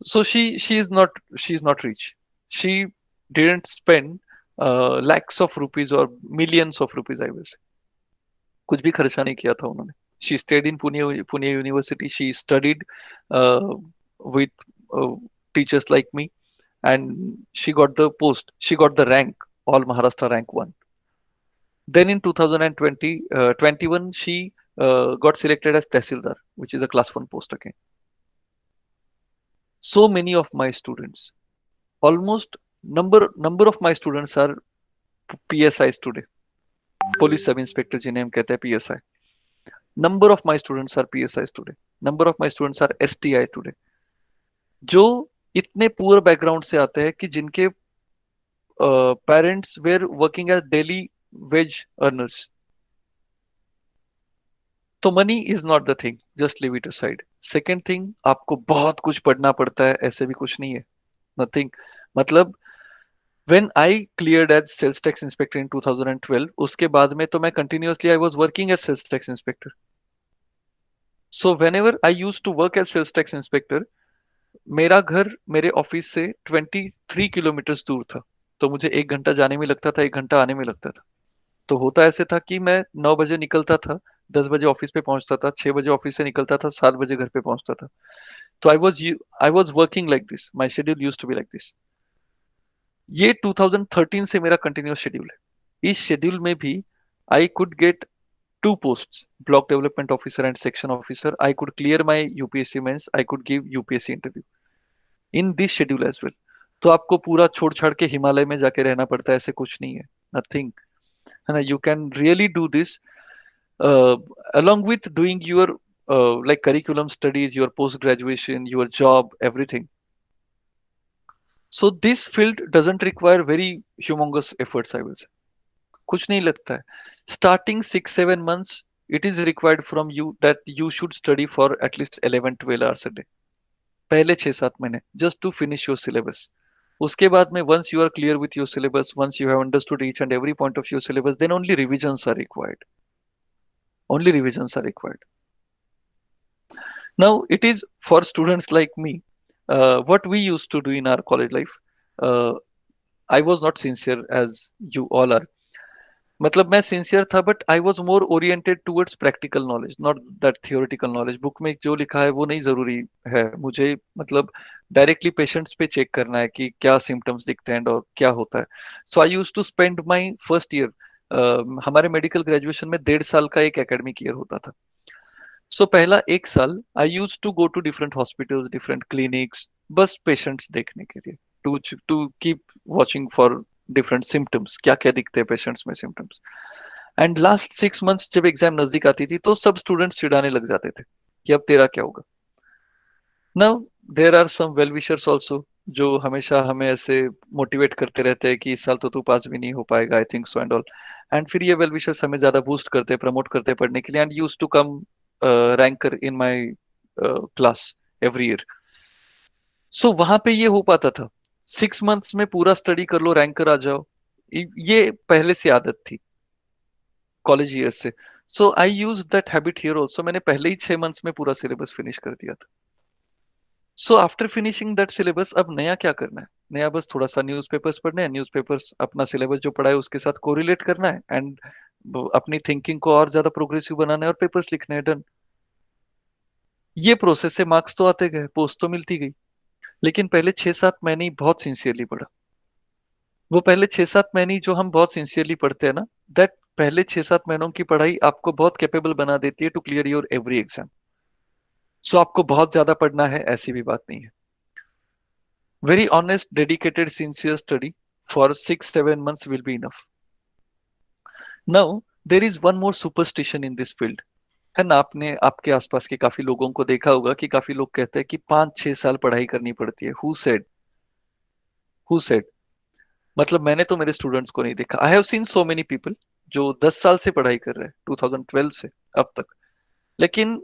So she is not rich. She didn't spend lakhs of rupees or millions of rupees, I will say. कुछ भी खर्चा नहीं किया था उन्होंने. She stayed in Pune University. She studied uh, with uh, teachers like me, and she got the post. She got the rank, all Maharashtra rank 1. Then in 2021, she got selected as Tehsildar, which is a class 1 post again. So many of my students, almost number of my students are PSIs today. Police sub inspector जिन्हें हम कहते हैं PSI. Number of my students are PSIs today. Number of my students are STI today. जो इतने poor background से आते हैं कि जिनके parents were working as daily wage earners. तो money is not the thing, just leave it aside. Second thing, आपको बहुत कुछ पढ़ना पड़ता है, ऐसे भी कुछ नहीं है. नथिंग. मतलब when I cleared as sales tax inspector in 2012, उसके बाद में तो मैं continuously I was working as sales tax inspector. So whenever I used to work as sales tax inspector, मेरा घर मेरे ऑफिस से 23 किलोमीटर दूर था. तो मुझे 1 घंटा जाने में लगता था, 1 घंटा आने में लगता था. तो होता ऐसे था कि मैं 9 बजे निकलता था, 10 बजे ऑफिस पे पहुंचता था, 6 बजे ऑफिस से निकलता था, 7 बजे घर पे पहुंचता था. तो I was working like this. My schedule use to be like this. ये 2013 से मेरा कंटिन्यूस शेड्यूल है. इस शेड्यूल में भी I could get 2 posts, block development officer and section officer. I could clear my UPSC means, I could give UPSC interview in this schedule as well. तो आपको पूरा छोड़ छाड़ के हिमालय में जाके रहना पड़ता है, ऐसे कुछ नहीं है. नथिंग, है ना. You can really do this along with doing your like curriculum studies, your post graduation, your job, everything. So this field doesn't require very humongous efforts, I will say. कुछ नहीं लगता है. Starting 6-7 months, it is required from you that you should study for at least 11-12 hours a day. पहले 6-7 महीने just to finish your syllabus. उसके बाद में once you are clear with your syllabus, once you have understood each and every point of your syllabus, then only revisions are required. Only revisions are required. Now it is for students like me. What we used to do in our college life. I was not sincere as you all are. मतलब मैं sincere था, but I was more oriented towards practical knowledge, not that theoretical knowledge. Book में जो लिखा है वो नहीं जरूरी है मुझे. मतलब डायरेक्टली पेशेंट्स पे चेक करना है कि क्या सिम्टम्स दिखते हैं और क्या होता है. So I use to spend my first year. हमारे मेडिकल ग्रेजुएशन में 1.5 साल का एक एकेडमिक ईयर होता था. सो पहला 1 साल I use to go to different hospitals, different clinics, बस पेशेंट्स देखने के लिए, to keep watching for different symptoms, क्या क्या दिखते हैं पेशेंट्स में सिम्टम्स. एंड लास्ट 6 मंथ्स जब एग्जाम नजदीक आती थी तो सब स्टूडेंट्स चिढ़ाने लग जाते थे कि अब तेरा क्या होगा. Now there are some well wishers also जो हमेशा हमें ऐसे मोटिवेट करते रहते हैं कि इस साल तो तू पास भी नहीं हो पाएगा, I think so and all. And फिर ये वेल विशर्स हमें ज्यादा बूस्ट करते हैं, प्रमोट करते हैं पढ़ने के लिए, and use to come ranker in my class every year. So वहां पे ये हो पाता था, 6 मंथ्स में पूरा स्टडी कर लो, रैंकर आ जाओ। ये पहले से आदत थी कॉलेज ईयर से। So I use that habit here also. मैंने पहले ही 6 मंथ्स में पूरा सिलेबस फिनिश कर दिया था। So after finishing that syllabus अब नया क्या करना है? नया बस थोड़ा सा न्यूज़पेपर्स पढ़ने हैं, न्यूज़पेपर्स अपना सिलेबस जो पढ़ा है उसके साथ कोरिलेट करना है, एंड अपनी थिंकिंग को और ज्यादा प्रोग्रेसिव बनाना है और पेपर्स लिखने हैं, डन। ये प्रोसेस से मार्क्स तो आते गए, पोस्ट तो मिलती गई। लेकिन पहले 6-7 महीने ही बहुत सिंसियरली पढ़ा। वो पहले 6-7 महीने जो हम बहुत सिंसियरली पढ़ते हैं ना, दैट पहले 6-7 महीनों की पढ़ाई आपको बहुत कैपेबल बना देती है to clear your every exam. So आपको बहुत ज्यादा पढ़ना है ऐसी भी बात नहीं है। Very honest, dedicated, sincere study for 6-7 months will be enough. Now, there is one more superstition in this field. है ना, आपने आपके आसपास के काफी लोगों को देखा होगा कि काफी लोग कहते हैं कि 5-6 साल पढ़ाई करनी पड़ती है। Who said? Who said? मतलब मैंने तो मेरे स्टूडेंट्स को नहीं देखा। I have seen so many people जो 10 साल से पढ़ाई कर रहे हैं, 2012 से अब तक। लेकिन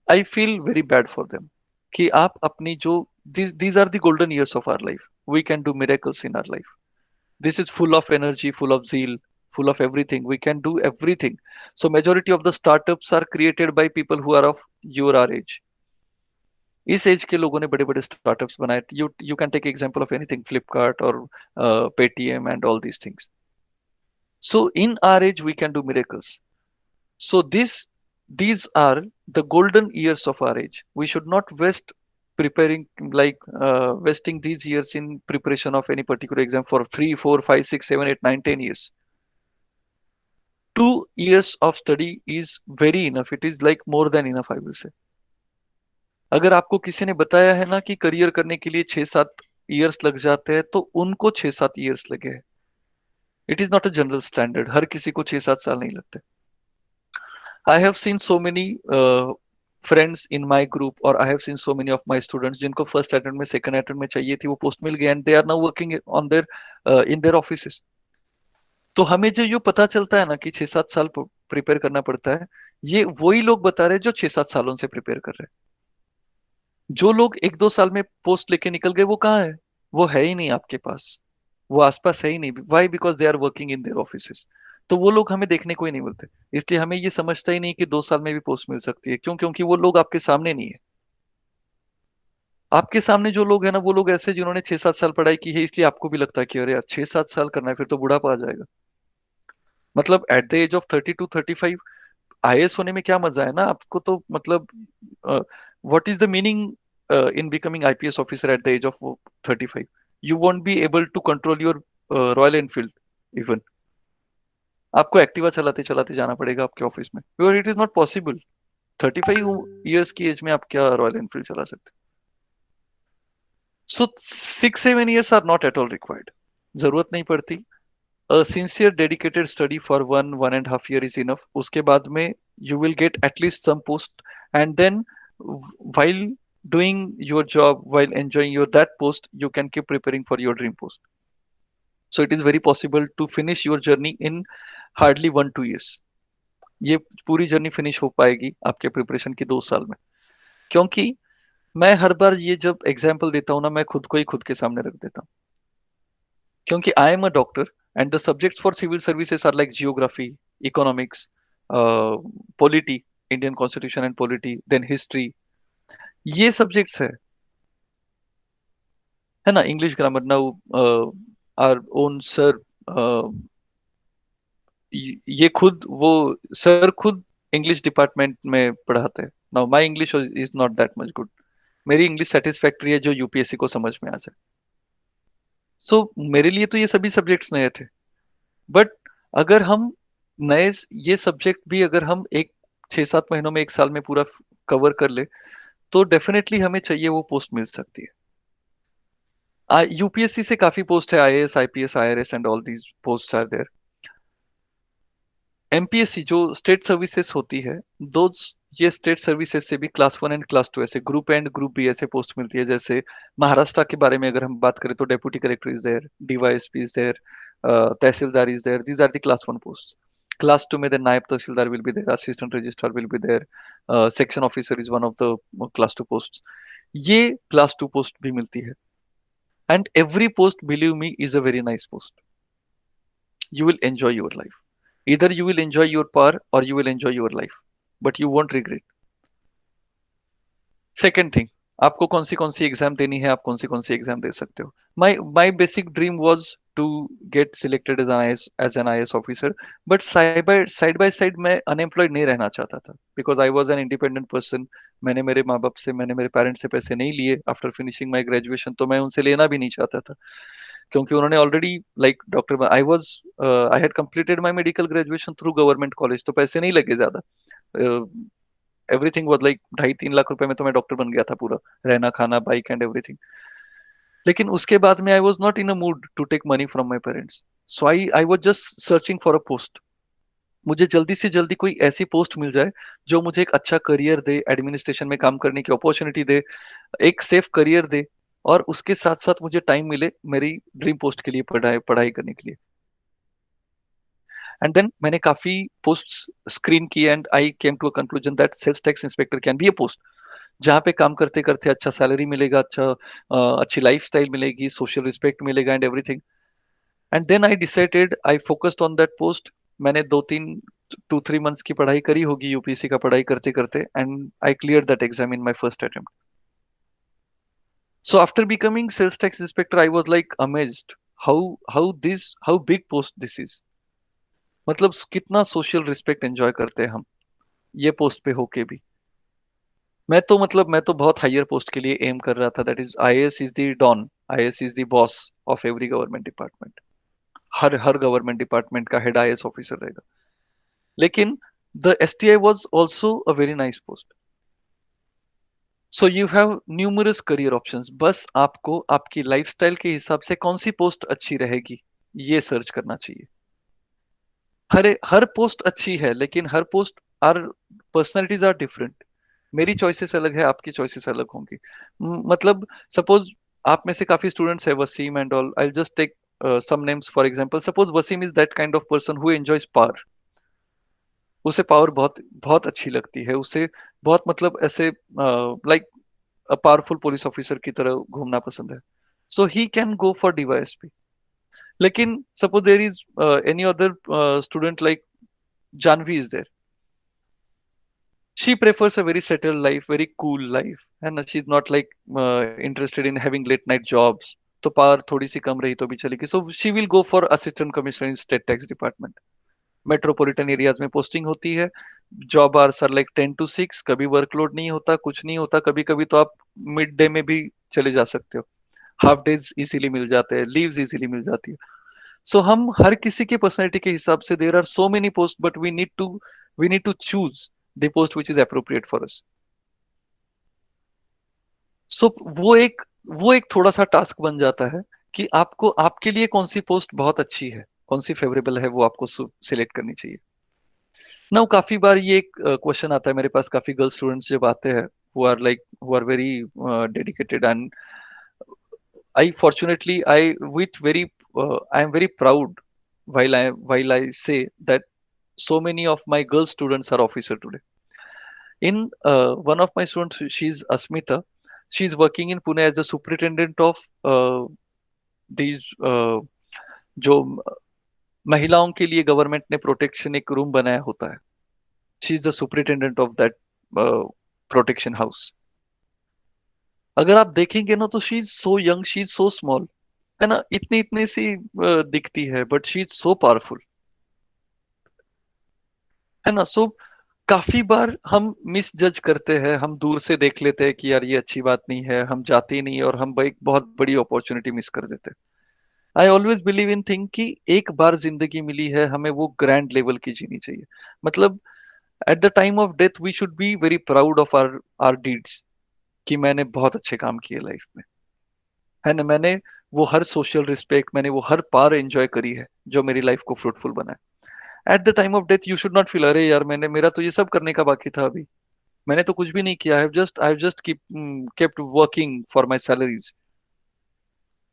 I feel very bad for them कि आप अपनी जो these are the golden years of our life. We can do miracles in our life. This is full of energy, full of zeal, full of everything. We can do everything. So majority of the startups are created by people who are of your our age. इस age के लोगों ने बड़े बड़े startups बनाए। You can take example of anything, Flipkart और Paytm and all these things. So in our age we can do miracles. So these are the golden years of our age. We should not waste preparing, like wasting these years in preparation of any particular exam for 3, 4, 5, 6, 7, 8, 9, 10 years. 2 years of study is very enough. It is like more than enough, I will say. अगर आपको किसी ने बताया है ना कि career करने के लिए 6-7 years लग जाते हैं, तो उनको 6-7 years लगे हैं। It is not a general standard, हर किसी को 6-7 साल नहीं लगते। I have seen so many friends in my group, or I have seen so many of my students जिनको फर्स्ट अटेम्प्ट में, सेकंड अटेम्प्ट में चाहिए थी, वो पोस्ट मिल गया, and they are now working on there in their offices. तो हमें जो ये पता चलता है ना कि 6-7 साल प्रिपेयर करना पड़ता है, ये वही लोग बता रहे हैं जो 6-7 सालों से प्रिपेयर कर रहे हैं। जो लोग 1-2 साल में पोस्ट लेके निकल गए, वो कहाँ है? वो है ही नहीं आपके पास, वो आसपास है ही नहीं। Why? Because they are working in their offices. तो वो लोग हमें देखने को ही नहीं मिलते। इसलिए हमें ये समझता ही नहीं कि 2 साल में भी पोस्ट मिल सकती है। क्यों? क्योंकि वो लोग आपके सामने नहीं है। आपके सामने जो लोग है ना, वो लोग ऐसे जिन्होंने 6-7 साल पढ़ाई की है, इसलिए आपको भी लगता है कि अरे यार 6-7 साल करना है, फिर तो बुढ़ापा आ जाएगा। मतलब at the age of 32-35 IAS होने में क्या मजा है ना आपको? तो मतलब what is the meaning in becoming IPS officer at the age of 35? You won't be able to control your Royal Enfield even. आपको एक्टिवा चलाते चलाते जाना पड़ेगा आपके ऑफिस में, because it is not possible. 35 years की एज में आप क्या रॉयल एनफील्ड चला सकते? So 6-7 years are not at all required, जरूरत नहीं पड़ती। A sincere dedicated study for 1.5 year is enough. उसके बाद में you will get at least some post, and then while doing your job, while enjoying your that post, you can keep preparing for your dream post. So it is very possible to finish your journey in hardly 1-2 years. ये पूरी journey finish हो पाएगी आपके preparation की 2 साल में। क्योंकि मैं हर बार ये जब एग्जाम्पल देता हूँ ना, मैं खुद को ही खुद के सामने रख देता हूँ। क्योंकि I am a doctor, and the subjects for civil services are like geography, economics, polity, Indian constitution and polity, then history. ये सब्जेक्ट्स है ना, English grammar. Now our own sir, ये खुद वो सर खुद इंग्लिश डिपार्टमेंट में पढ़ाते हैं। Now my English is not that much good. मेरी इंग्लिश सेटिस्फैक्ट्री है जो यूपीएससी को समझ में आ जाए। सो मेरे लिए तो ये सभी सब्जेक्ट्स नए थे। बट अगर हम नए ये सब्जेक्ट भी अगर हम 6-7 महीनों में, 1 साल में पूरा कवर कर ले, तो डेफिनेटली हमें चाहिए वो पोस्ट मिल सकती है। यूपीएससी से काफी पोस्ट है, IAS, IPS, IRS and all these post are there. MPSC जो स्टेट सर्विसेज होती है, दोज ये स्टेट सर्विसेज से भी क्लास 1 एंड क्लास 2 ऐसे ग्रुप एंड ग्रुप बी ऐसे पोस्ट मिलती है। जैसे महाराष्ट्र के बारे में अगर हम बात करें तो deputy collector is there, DySP is there, tahsildar is there, these are the class 1 post. Class 2 में then naib tahsildar will be there, assistant registrar will be there, section officer is one of the class 2 post. ये class 2 post भी मिलती है। And every post believe me is a very nice post. You will enjoy your life. Either you will enjoy your power or you will enjoy your life, but you won't regret. Second thing, आपको कौन सी exam देनी है, आप कौन सी exam दे सकते हो। My basic dream was to get selected as an I S officer, but side by side मैं अनएम्प्लॉयड नहीं रहना चाहता था, because I was an independent person. मैंने मेरे माँ बाप से, मैंने मेरे पेरेंट्स से पैसे नहीं लिए आफ्टर फिनिशिंग माई ग्रेजुएशन, तो मैं उनसे लेना भी नहीं चाहता था, क्योंकि उन्होंने already like doctor, I had completed my medical graduation through government college, तो पैसे नहीं लगे ज्यादा। एवरीथिंग वाज लाइक 2.5-3 लाख रुपए में तो मैं डॉक्टर बन गया था पूरा, रहना खाना बाइक एंड एवरीथिंग। लेकिन उसके बाद में I was not in a mood to take money from my parents, so I was just searching for a post. मुझे जल्दी से जल्दी कोई ऐसी पोस्ट मिल जाए जो मुझे एक अच्छा करियर दे, एडमिनिस्ट्रेशन में काम करने की अपॉर्चुनिटी दे, एक सेफ करियर दे, और उसके साथ साथ मुझे टाइम मिले मेरी ड्रीम पोस्ट के लिए, पढ़ाई पढ़ाई करने के लिए। एंड देन मैंने काफी पोस्ट स्क्रीन की and I came to a conclusion that sales tax inspector can be a post, जहाँ पे काम करते करते अच्छा सैलरी मिलेगा, अच्छी लाइफ स्टाइल मिलेगी, सोशल रिस्पेक्ट मिलेगा and everything. And then I decided, I focused on that post. मैंने 2-3 की पढ़ाई करी होगी यूपीएससी का पढ़ाई करते करते, and I clear that exam in my first attempt. So after becoming sales tax inspector, I was like amazed how big post this is. मतलब कितना सोशल रिस्पेक्ट एंजॉय करते हैं हम ये पोस्ट पे होके भी। मैं तो बहुत हायर पोस्ट के लिए एम कर रहा था, that is IAS is the don, IAS is the boss of every government department. हर गवर्नमेंट डिपार्टमेंट का हेड आईएएस ऑफिसर रहेगा। लेकिन the STI was also a very nice post. So you have numerous career options, बस आपको आपकी lifestyle के हिसाब से कौन सी पोस्ट अच्छी रहेगी ये सर्च करना चाहिए। हर पोस्ट अच्छी है, लेकिन हर post, our personalities are different. मेरी चॉइसेस अलग है, आपकी चॉइसेस अलग होंगी। मतलब सपोज आप में से काफी स्टूडेंट्स है, Wasim and all, I just take some names for example. Suppose Wasim is that kind of person who enjoys power. उसे पावर बहुत बहुत अच्छी लगती है, उसे बहुत मतलब ऐसे like a powerful police officer की तरह घूमना पसंद है, so he can go for DYSP. लेकिन suppose there is any other student like Janvi is there, she prefers a very settled life, very cool life, and she's not like interested in having late night jobs, तो power थोड़ी सी कम रही तो भी चलेगी, so she will go for assistant commissioner in state tax department। Metropolitan areas में posting होती है, job hours are like 10 to 6, कभी वर्कलोड नहीं होता, कुछ नहीं होता, कभी कभी तो आप मिड डे में भी चले जा सकते हो, हाफ डेज इजीली मिल जाते हैं, लीव्स इजीली मिल जाती है। सो हम हर किसी के पर्सनैलिटी के हिसाब से, there are so many post, but we need to choose the post which is appropriate for us. So वो एक थोड़ा सा टास्क बन जाता है कि आपको आपके लिए कौन सी पोस्ट बहुत अच्छी है, कौन सी फेवरेबल है, वो आपको सिलेक्ट करनी चाहिए ना। काफी बार ये एक क्वेश्चन आता है मेरे पास, काफी गर्ल स्टूडेंट्स जब आते हैं, who are very dedicated, and I fortunately I with very I am very proud while I say that so many of my girl students are officer today. In one of my students, she's Asmita, she's working in Pune as the superintendent of these जो महिलाओं के लिए government ने protection एक room बनाया होता है, she is the superintendent of that protection house. अगर आप देखेंगे ना तो she is so young, she is so small, है ना, इतनी इतनी सी दिखती है, but she is so powerful, है ना। सो काफी बार हम मिस जज करते हैं, हम दूर से देख लेते हैं कि यार ये अच्छी बात नहीं है, हम जाते ही नहीं, और हम एक बहुत बड़ी अपॉर्चुनिटी मिस कर देते हैं। I always believe in thing कि एक बार जिंदगी मिली है, हमें वो ग्रैंड लेवल की जीनी चाहिए। मतलब at the time of death we should be very proud of our deeds, कि मैंने बहुत अच्छे काम किए लाइफ में, है ना, मैंने वो हर सोशल रिस्पेक्ट, मैंने वो हर पार एंजॉय करी है जो मेरी लाइफ को फ्रूटफुल बनाए। Eight the time of death you should not feel, अरे यार मेरा तो ये सब करने का बाकी था अभी, मैंने तो कुछ भी नहीं किया, I have just kept working for my salaries.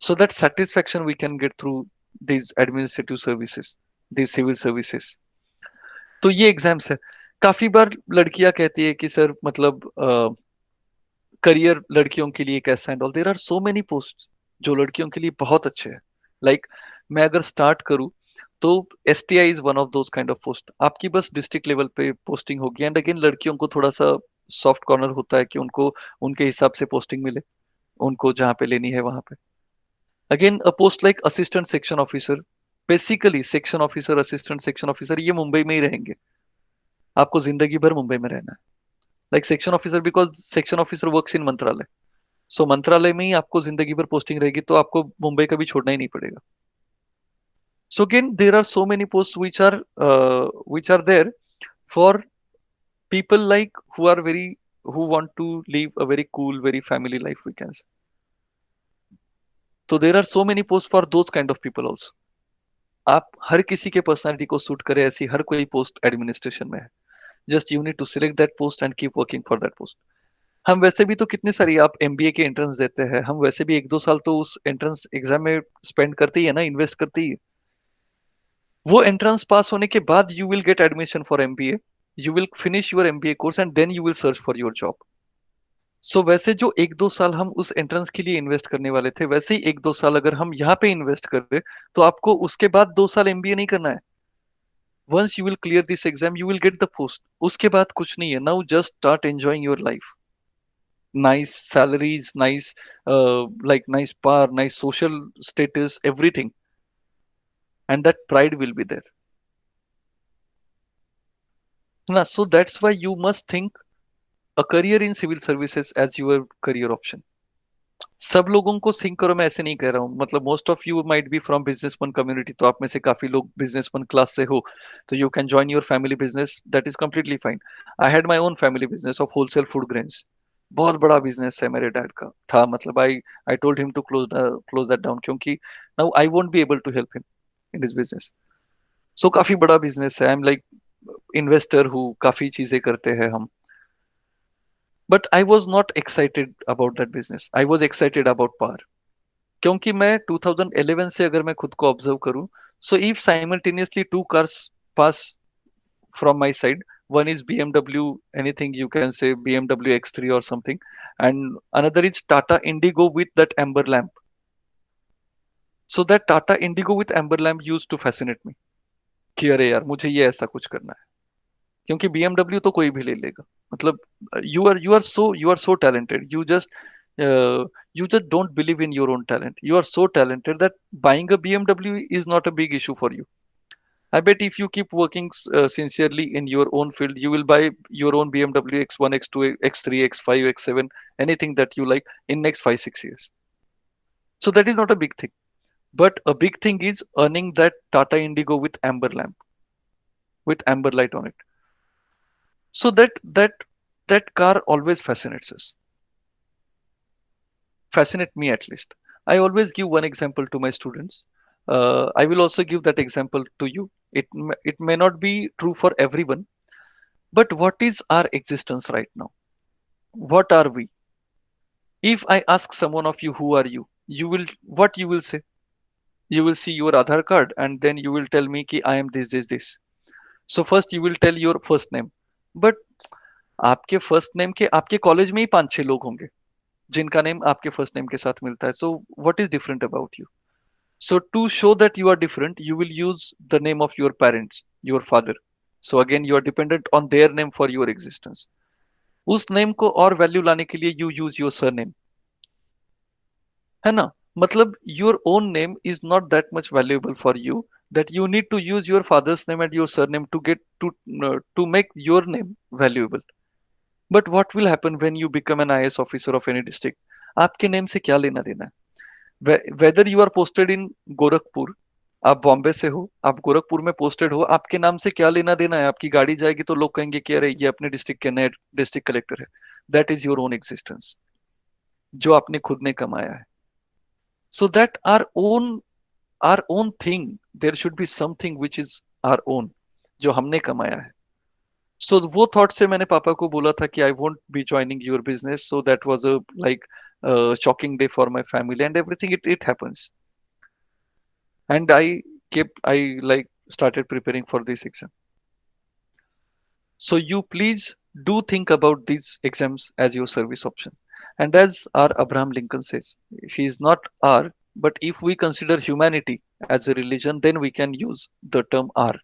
So that satisfaction we can get through these administrative services, these civil services. तो ये एग्जाम्स है। काफी बार लड़कियां कहती है कि सर मतलब करियर लड़कियों के लिए कैसा and all, there are so many post जो लड़कियों के लिए बहुत अच्छे हैं। लाइक मैं अगर स्टार्ट करूं तो STI is one of those kind of post. आपकी बस डिस्ट्रिक्ट लेवल पे पोस्टिंग होगी, एंड अगेन लड़कियों को थोड़ा सा सॉफ्ट कॉर्नर होता है कि उनको उनके हिसाब से पोस्टिंग मिले, उनको जहाँ पे लेनी है वहां पे। Again a post like assistant section officer, basically section officer, assistant section officer, ये मुंबई में ही रहेंगे, आपको जिंदगी भर मुंबई में रहना है। Like section officer, because section officer works in मंत्रालय, सो मंत्रालय में ही आपको जिंदगी भर पोस्टिंग रहेगी, तो आपको मुंबई का भी छोड़ना ही नहीं पड़ेगा। So again there are so many post which are there for people like who want to live a very cool, very family life, we can say. So there are so many posts for those kind of people also. आप हर किसी के personality को suit करे ऐसी हर कोई post administration में है। Just you need to select that post and keep working for that post. हम वैसे भी तो कितने सारी, आप MBA के एंट्रेंस देते हैं, हम वैसे भी 1-2 साल तो उस एंट्रेंस एग्जाम में स्पेंड करते ही है ना, इन्वेस्ट करते ही है। वो एंट्रेंस पास होने के बाद you will get admission for MBA, you will finish your MBA course and then you will search for your job. So वैसे जो 1-2 साल हम उस एंट्रेंस के लिए इन्वेस्ट करने वाले थे, वैसे ही 1-2 साल अगर हम यहाँ पे इन्वेस्ट कर रहे, तो आपको उसके बाद 2 साल MBA नहीं करना है। Once you will clear this exam you will get the post, उसके बाद कुछ नहीं है। Now just start enjoying your life, nice salaries, nice like nice power, nice social status, everything, and that pride will be there. Now, so that's why you must think a career in civil services as your career option. सब लोगों को think करो, मैं ऐसे नहीं कह रहा हूँ, मतलब most of you might be from businessman community, तो आप में से काफी लोग बिजनेसमैन क्लास से हो, तो you can join your family business, that is completely fine. I had my own family business of wholesale food grains, बहुत बड़ा बिजनेस है मेरे डैड का था, मतलब I told him to close that down, क्योंकि now I won't be able to help him in this business. So काफी बड़ा बिजनेस है, आई एम लाइक इन्वेस्टर हूँ, काफी चीजें करते हैं हम। But I was not excited about that business, I was excited about power. क्योंकि मैं 2011 से अगर मैं खुद को ऑब्जर्व करूं, so if simultaneously two cars pass from my side, one is BMW, anything you can say BMW X3 or something, and another is Tata Indigo with that amber lamp. So that Tata Indigo with amber lamp used to fascinate me कि अरे यार मुझे ये ऐसा कुछ करना है, क्योंकि BMW तो कोई भी ले लेगा, मतलब you are so talented, you just don't believe in your own talent, you are so talented that buying a BMW is not a big issue for you. I bet if you keep working sincerely in your own field, you will buy your own BMW X1, X2, X3, X5, X7, anything that you like in next 5-6 years. So that is not a big thing. But a big thing is earning that Tata Indigo with amber lamp, with amber light on it. So that car always fascinates us. Fascinate me at least. I always give one example to my students. I will also give that example to you. It may not be true for everyone, but what is our existence right now? What are we? If I ask someone of you, who are you? What you will say? You will see your Aadhaar card and then you will tell me कि I am this, this, this. So first you will tell your first name. But आपके first name के आपके college में ही 5-6 लोग होंगे जिनका name आपके first name के साथ मिलता है. So what is different about you? So to show that you are different, you will use the name of your parents, your father. So again, you are dependent on their name for your existence. उस name को और value लाने के लिए you use your surname, है ना? मतलब your own name is not that much valuable for you that you need to use your father's name and your surname to get to make your name valuable. But what will happen when you become an IAS officer of any district? आपके name से क्या लेना देना है? Whether you are posted in Gorakhpur, आप बॉम्बे से हो, आप गोरखपुर में पोस्टेड हो, आपके नाम से क्या लेना देना है? आपकी गाड़ी जाएगी तो लोग कहेंगे कि अरे ये अपने डिस्ट्रिक्ट के नए डिस्ट्रिक्ट कलेक्टर है. That is your own existence जो आपने खुद ने कमाया है. So that our own thing, there should be something which is our own, जो हमने कमाया है. सो वो थॉट से मैंने पापा को बोला था कि आई won't be joining your business. So that was a like shocking day for my family and everything. It happens, and I like started preparing for this exam. So you please do think about these exams as your service option. And as our Abraham Lincoln says, she is not R, but if we consider humanity as a religion, then we can use the term R.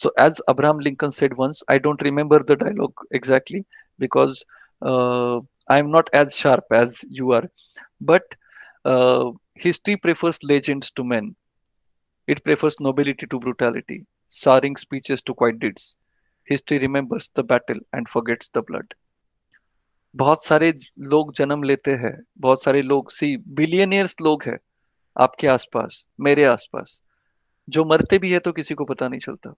So as Abraham Lincoln said once, I don't remember the dialogue exactly because uh, I'm not as sharp as you are, but history prefers legends to men. It prefers nobility to brutality, soaring speeches to quiet deeds. History remembers the battle and forgets the blood. बहुत सारे लोग जन्म लेते हैं, बहुत सारे लोग सी billionaires लोग हैं आपके आसपास, मेरे आसपास, जो मरते भी है तो किसी को पता नहीं चलता.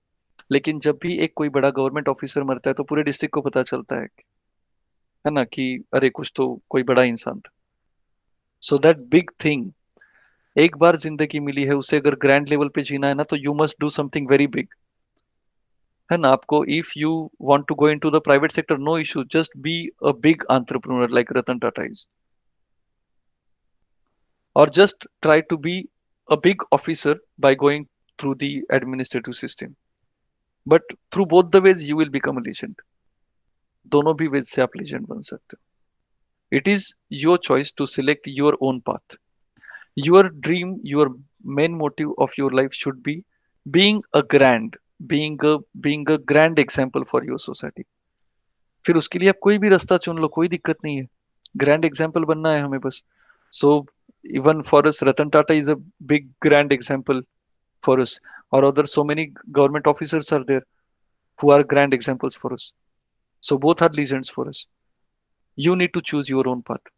लेकिन जब भी एक कोई बड़ा गवर्नमेंट ऑफिसर मरता है तो पूरे डिस्ट्रिक्ट को पता चलता है ना, कि अरे कुछ तो कोई बड़ा इंसान था. सो दैट बिग थिंग, एक बार जिंदगी मिली है, उसे अगर ग्रैंड लेवल पे जीना है ना, तो you must do something very big. है ना, आपको if you want to go into the private sector, no issue, just be a big entrepreneur like Ratan Tata is, or just try to be a big officer by going through the administrative system. But through both the ways you will become a legend. दोनों भी ways से आप legend बन सकते हो. It is your choice to select your own path. Your dream, your main motive of your life should be being a grand, being a grand example for your society. फिर उसके लिए आप कोई भी रास्ता चुन लो, कोई दिक्कत नहीं है. ग्रैंड एग्जाम्पल बनना है हमें बस. So even for us Ratan Tata is a big grand example for us, or other so many government officers are there who are grand examples for us. So both are legends for us. You need to choose your own path,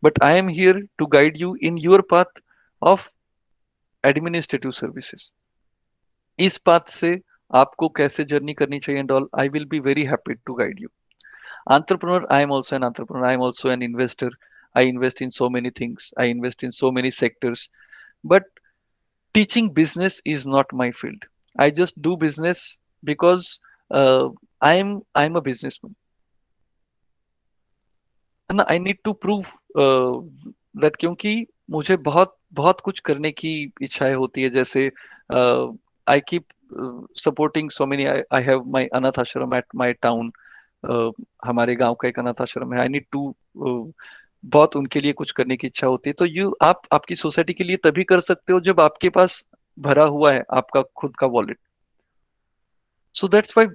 but I am here to guide you in your path of administrative services. इस path से आपको कैसे journey करनी चाहिए and all, I will be very happy to guide you. Entrepreneur, I am also an entrepreneur, I am also an investor. I invest in so many things, I invest in so many sectors, but teaching business is not my field. I just do business because uh, I'm a businessman, and I need to prove that, क्योंकि मुझे बहुत बहुत कुछ करने की इच्छाएं होती है. जैसे I keep supporting so many. I have my अनाथ आश्रम at my town. हमारे गांव का एक अनाथ आश्रम है. I need to बहुत उनके लिए कुछ करने की इच्छा होती है. तो यू आप आपकी सोसाइटी के लिए तभी कर सकते हो जब आपके पास भरा हुआ है आपका खुद का wallet. So that's why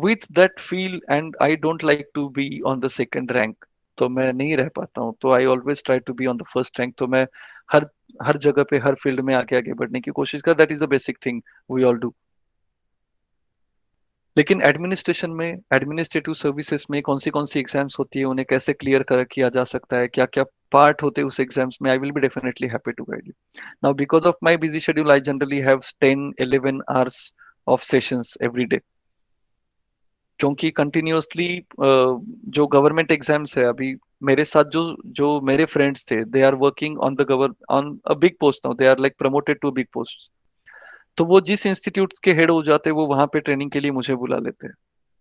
with that feel, and I don't like to be on the second rank. तो मैं नहीं रह पाता हूँ, तो I always try to be on the first rank. तो मैं हर हर जगह पे हर फील्ड में आगे आगे बढ़ने की कोशिश कर. That is a basic thing we all do. लेकिन एडमिनिस्ट्रेशन में, एडमिनिस्ट्रेटिव सर्विसेज में कौन सी एग्जाम्स होती है, उन्हें कैसे क्लियर कर किया जा सकता है, क्या क्या पार्ट होते हैं उस एग्जाम्स में, I will be definitely happy to guide you. Now because of my busy schedule I generally have 10-11 hours of sessions every day. क्योंकि कंटिन्यूअसली जो गवर्नमेंट एग्जाम्स है, अभी मेरे साथ जो जो मेरे फ्रेंड्स थे, they are working on the gov on a big post now, they are like promoted to big post. तो वो जिस इंस्टीट्यूट के हेड हो जाते हैं, वो वहां पे ट्रेनिंग के लिए मुझे बुला लेते हैं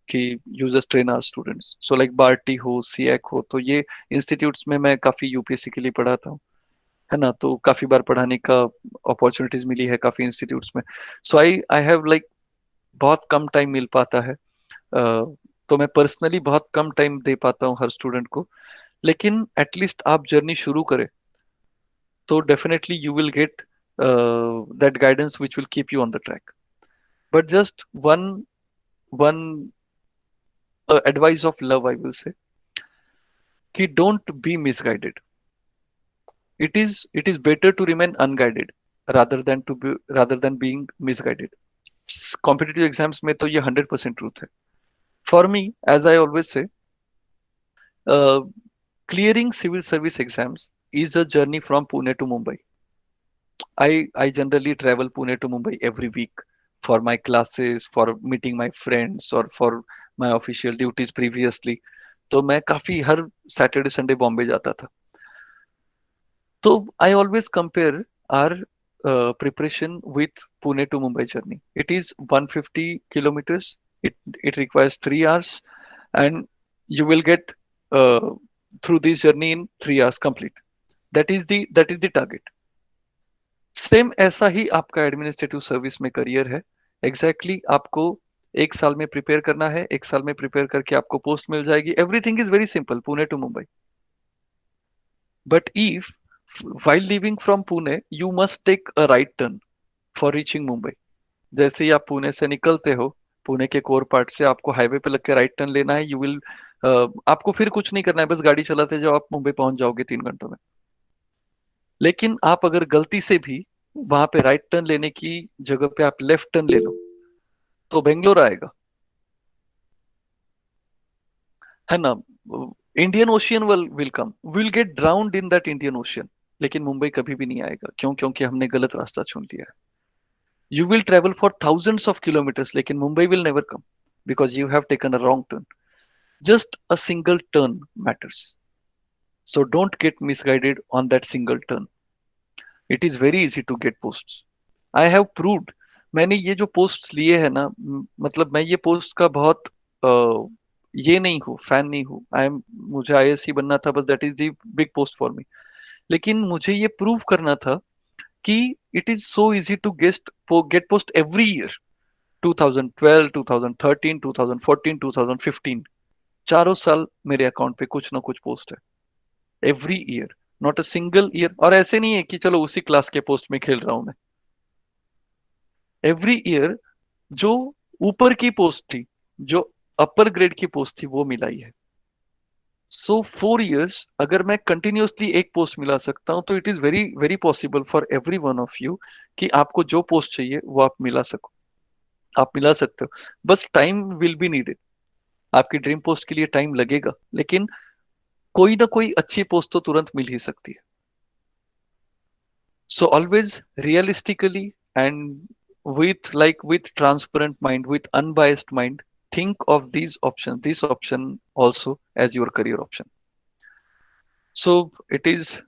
कि you just train our students. So like BARTI हो, सीएक हो, तो ये इंस्टीट्यूट्स में मैं काफी यूपीएससी के लिए पढ़ाता हूँ, है ना. तो काफी बार पढ़ाने का अपॉर्चुनिटीज मिली है काफी इंस्टीट्यूट्स में. सो आई हैव लाइक बहुत कम टाइम मिल पाता है. तो मैं पर्सनली बहुत कम टाइम दे पाता हूँ हर स्टूडेंट को. लेकिन एटलीस्ट आप जर्नी शुरू करें तो definitely you will get that guidance which will keep you on the track. But just one one advice of love I will say, कि don't be misguided. It is better to remain unguided rather than being misguided. Competitive exams में तो ये 100% truth है. For me, as I always say, uh, clearing civil service exams is a journey from Pune to Mumbai. I generally travel Pune to Mumbai every week for my classes, for meeting my friends, or for my official duties previously. तो मैं काफी हर Saturday Sunday Bombay जाता था. तो I always compare are preparation with Pune to Mumbai journey. It is 150 kilometers It requires 3 hours, and you will get uh, through this journey in 3 hours complete. That is the target. Same ऐसा ही आपका administrative service में career है. Exactly exactly आपको 1 साल में prepare करना है. 1 साल में प्रिपेयर करके आपको पोस्ट मिल जाएगी. Everything is very simple, Pune to Mumbai. But if while leaving from Pune, you must take a right turn for reaching Mumbai. जैसे ही आप पुणे से निकलते हो, पुणे के कोर पार्ट से आपको हाईवे पे लग के राइट टर्न लेना है. यू विल आपको फिर कुछ नहीं करना है, बस गाड़ी चलाते जाओ, आप मुंबई पहुंच जाओगे 3 घंटों में. लेकिन आप अगर गलती से भी वहां पे राइट टर्न लेने की जगह पे आप लेफ्ट टर्न ले लो, तो बेंगलोर आएगा, है ना. Indian ocean will come, will get ड्राउन्ड in that Indian ocean. लेकिन मुंबई कभी भी नहीं आएगा. क्यों? क्योंकि हमने गलत रास्ता चुन लिया है. You will travel for thousands of kilometers, लेकिन Mumbai will never come because you have taken a wrong turn. Just a single turn matters. So don't get misguided on that single turn. It is very easy to get posts. I have proved. मैंने ये जो post लिए है ना, मतलब मैं ये post का बहुत ये नहीं हूँ, फैन नहीं हूँ. आई एम मुझे आईएएस बनना था बस, that is the big post for me. लेकिन मुझे ये प्रूव करना था कि it is so easy to get post every year. 2012, 2013, 2014, 2015, चारों साल मेरे अकाउंट पे कुछ ना कुछ पोस्ट है. Every year, not a single year. और ऐसे नहीं है कि चलो उसी क्लास के पोस्ट में खेल रहा हूं मैं. एवरी ईयर जो ऊपर की पोस्ट थी, जो अपर ग्रेड की पोस्ट थी, वो मिलाई है. सो 4 इयर्स अगर मैं कंटिन्यूअसली एक पोस्ट मिला सकता हूं, तो it is very very possible for every one of you कि आपको जो पोस्ट चाहिए वो आप मिला सको. आप मिला सकते हो. बस टाइम विल बी नीडेड. आपकी ड्रीम पोस्ट के लिए टाइम लगेगा, लेकिन कोई ना कोई अच्छी पोस्ट तो तुरंत मिल ही सकती है. So always realistically and with transparent mind, with unbiased mind, think of this option also as your career option. So it is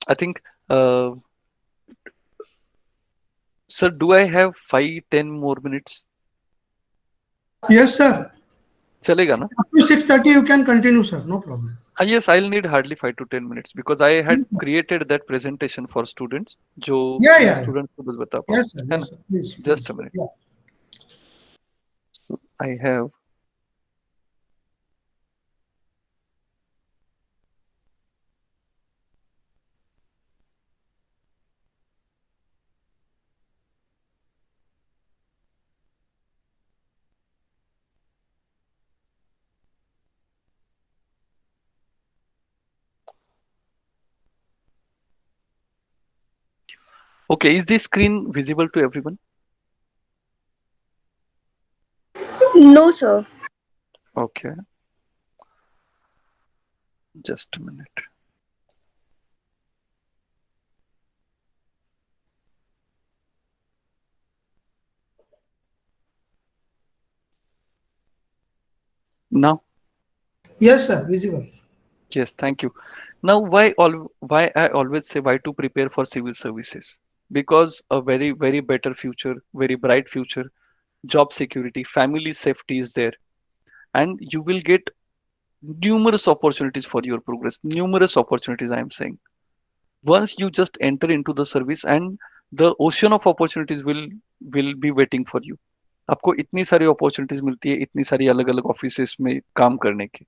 I think uh, sir, do I have 5-10 more minutes? Yes, sir. चलेगा ना? Up to 6:30 you can continue, sir. No problem. Yes, I'll need hardly 5 to 10 minutes because I had created that presentation for students. जो Yeah, मैं yeah, yeah. students को बस बता पाऊँ, Yes, sir. है Yes, ना? sir. Please, Just please. a minute. Yeah. I have. Okay, is this screen visible to everyone? No, sir. Okay, just a minute. Now, Yes, sir. Visible. yes, thank you. Now, why I always say why to prepare for civil services? Because a very very better future, very bright future, job security, family safety is there, and you will get numerous opportunities for your progress. Numerous opportunities, I am saying. Once you just enter into the service, and the ocean of opportunities will be waiting for you. आपको इतनी सारी opportunities मिलती है, इतनी सारी अलग अलग offices में काम करने की.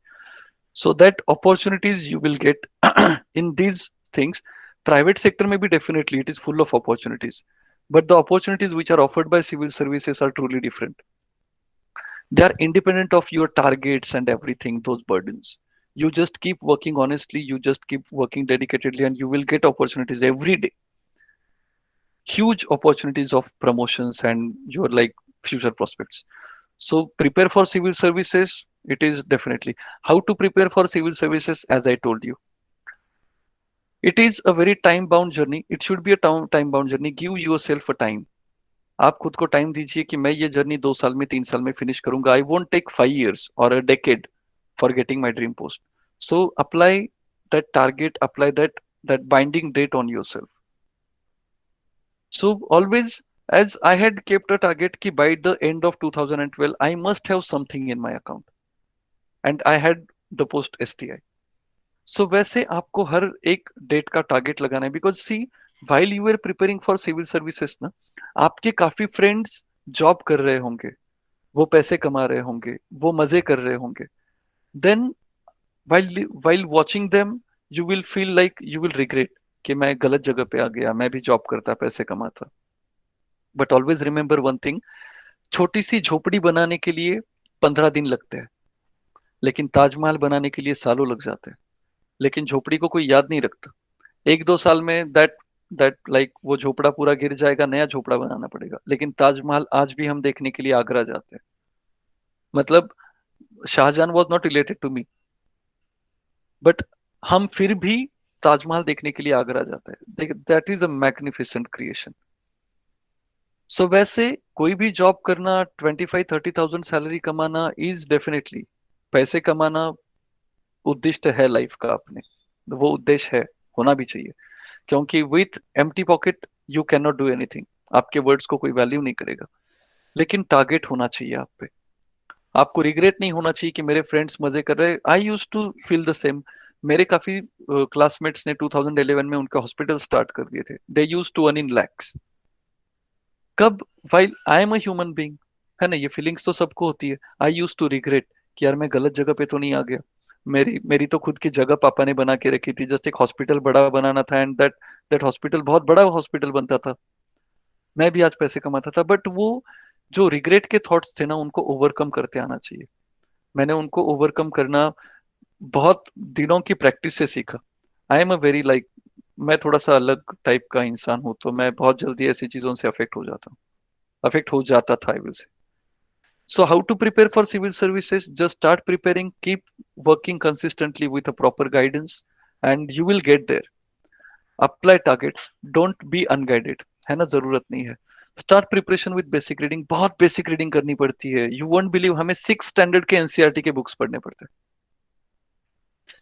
So that opportunities you will get in these things. Private sector may be definitely it is full of opportunities, but the opportunities which are offered by civil services are truly different. They are independent of your targets and everything, those burdens. You just keep working honestly, you just keep working dedicatedly, and you will get opportunities every day. Huge opportunities of promotions and your like future prospects. So prepare for civil services. It is definitely how to prepare for civil services. As I told you, it is a very time bound journey. It should be a time bound journey. Give yourself a time. आप खुद को time दीजिए कि मैं ये journey 2 साल में 3 साल में फिनिश करूंगा. आई वोंट टेक 5 years और a decade for getting my dream post. So apply that target, apply that binding date on yourself. So always, as I had kept a target ki by the end of 2012 I must have something in my account, and I had the post STI. So वैसे आपको हर एक date का target लगाना है, because see while you are preparing for civil services ना, आपके काफी फ्रेंड्स जॉब कर रहे होंगे, वो पैसे कमा रहे होंगे, वो मजे कर रहे होंगे, then while watching them you will feel like you will regret कि मैं गलत जगह पे आ गया, मैं भी जॉब करता पैसे कमाता। But always remember one thing, छोटी सी झोपड़ी बनाने के लिए 15 दिन लगते हैं, लेकिन ताजमहल बनाने के लिए सालों लग जाते हैं। लेकिन झोपड़ी को कोई याद नहीं रखता, 1-2 साल में दैट लाइक वो झोपड़ा पूरा गिर जाएगा, नया झोपड़ा बनाना पड़ेगा। लेकिन ताजमहल आज भी हम देखने के लिए आगरा जाते हैं। मतलब Shahjahan was not related to me, but हम फिर भी ताजमहल देखने के लिए आगरा जाते हैं। That is a magnificent creation. So वैसे कोई भी जॉब करना, 25-30,000 सैलरी कमाना इज डेफिनेटली, पैसे कमाना उद्दिष्ट है लाइफ का अपने, वो उद्देश्य है, होना भी चाहिए। क्योंकि with empty pocket you can not do anything, आपके वर्ड्स को कोई वैल्यू नहीं करेगा। लेकिन टारगेट होना चाहिए आप पे, आपको रिग्रेट नहीं होना चाहिए कि मेरे फ्रेंड्स मजे कर रहे। I use to feel the same. मेरे काफी क्लासमेट्स ने 2011 में उनका हॉस्पिटल स्टार्ट कर दिए थे, they used to earn in lakhs. कब? While I am a human being, है ना, ये फीलिंग्स तो सबको होती है। आई यूज टू रिग्रेट कि यार मैं गलत जगह पे तो नहीं आ गया। मेरी मेरी तो खुद की जगह पापा ने बना के रखी थी, जस्ट एक हॉस्पिटल बड़ा बनाना था, एंड दैट हॉस्पिटल बहुत बड़ा हॉस्पिटल बनता था, मैं भी आज पैसे कमाता था। बट वो जो रिग्रेट के थॉट्स थे ना, उनको ओवरकम करते आना चाहिए। मैंने उनको ओवरकम करना बहुत दिनों की प्रैक्टिस से सीखा। आई एम अ वेरी लाइक, मैं थोड़ा सा अलग टाइप का इंसान हूं, तो मैं बहुत जल्दी ऐसी चीजों से अफेक्ट हो जाता हूँ, अफेक्ट हो जाता था I will say. So how to prepare for civil services? Just start preparing, keep working consistently with a proper guidance, and you will get there. Apply targets, don't be unguided, है ना, जरूरत नहीं है। Start preparation with basic reading, बहुत basic reading करनी पड़ती है। You won't believe, हमें 6 स्टैंडर्ड के एनसीईआरटी के बुक्स पढ़ने पड़ते हैं।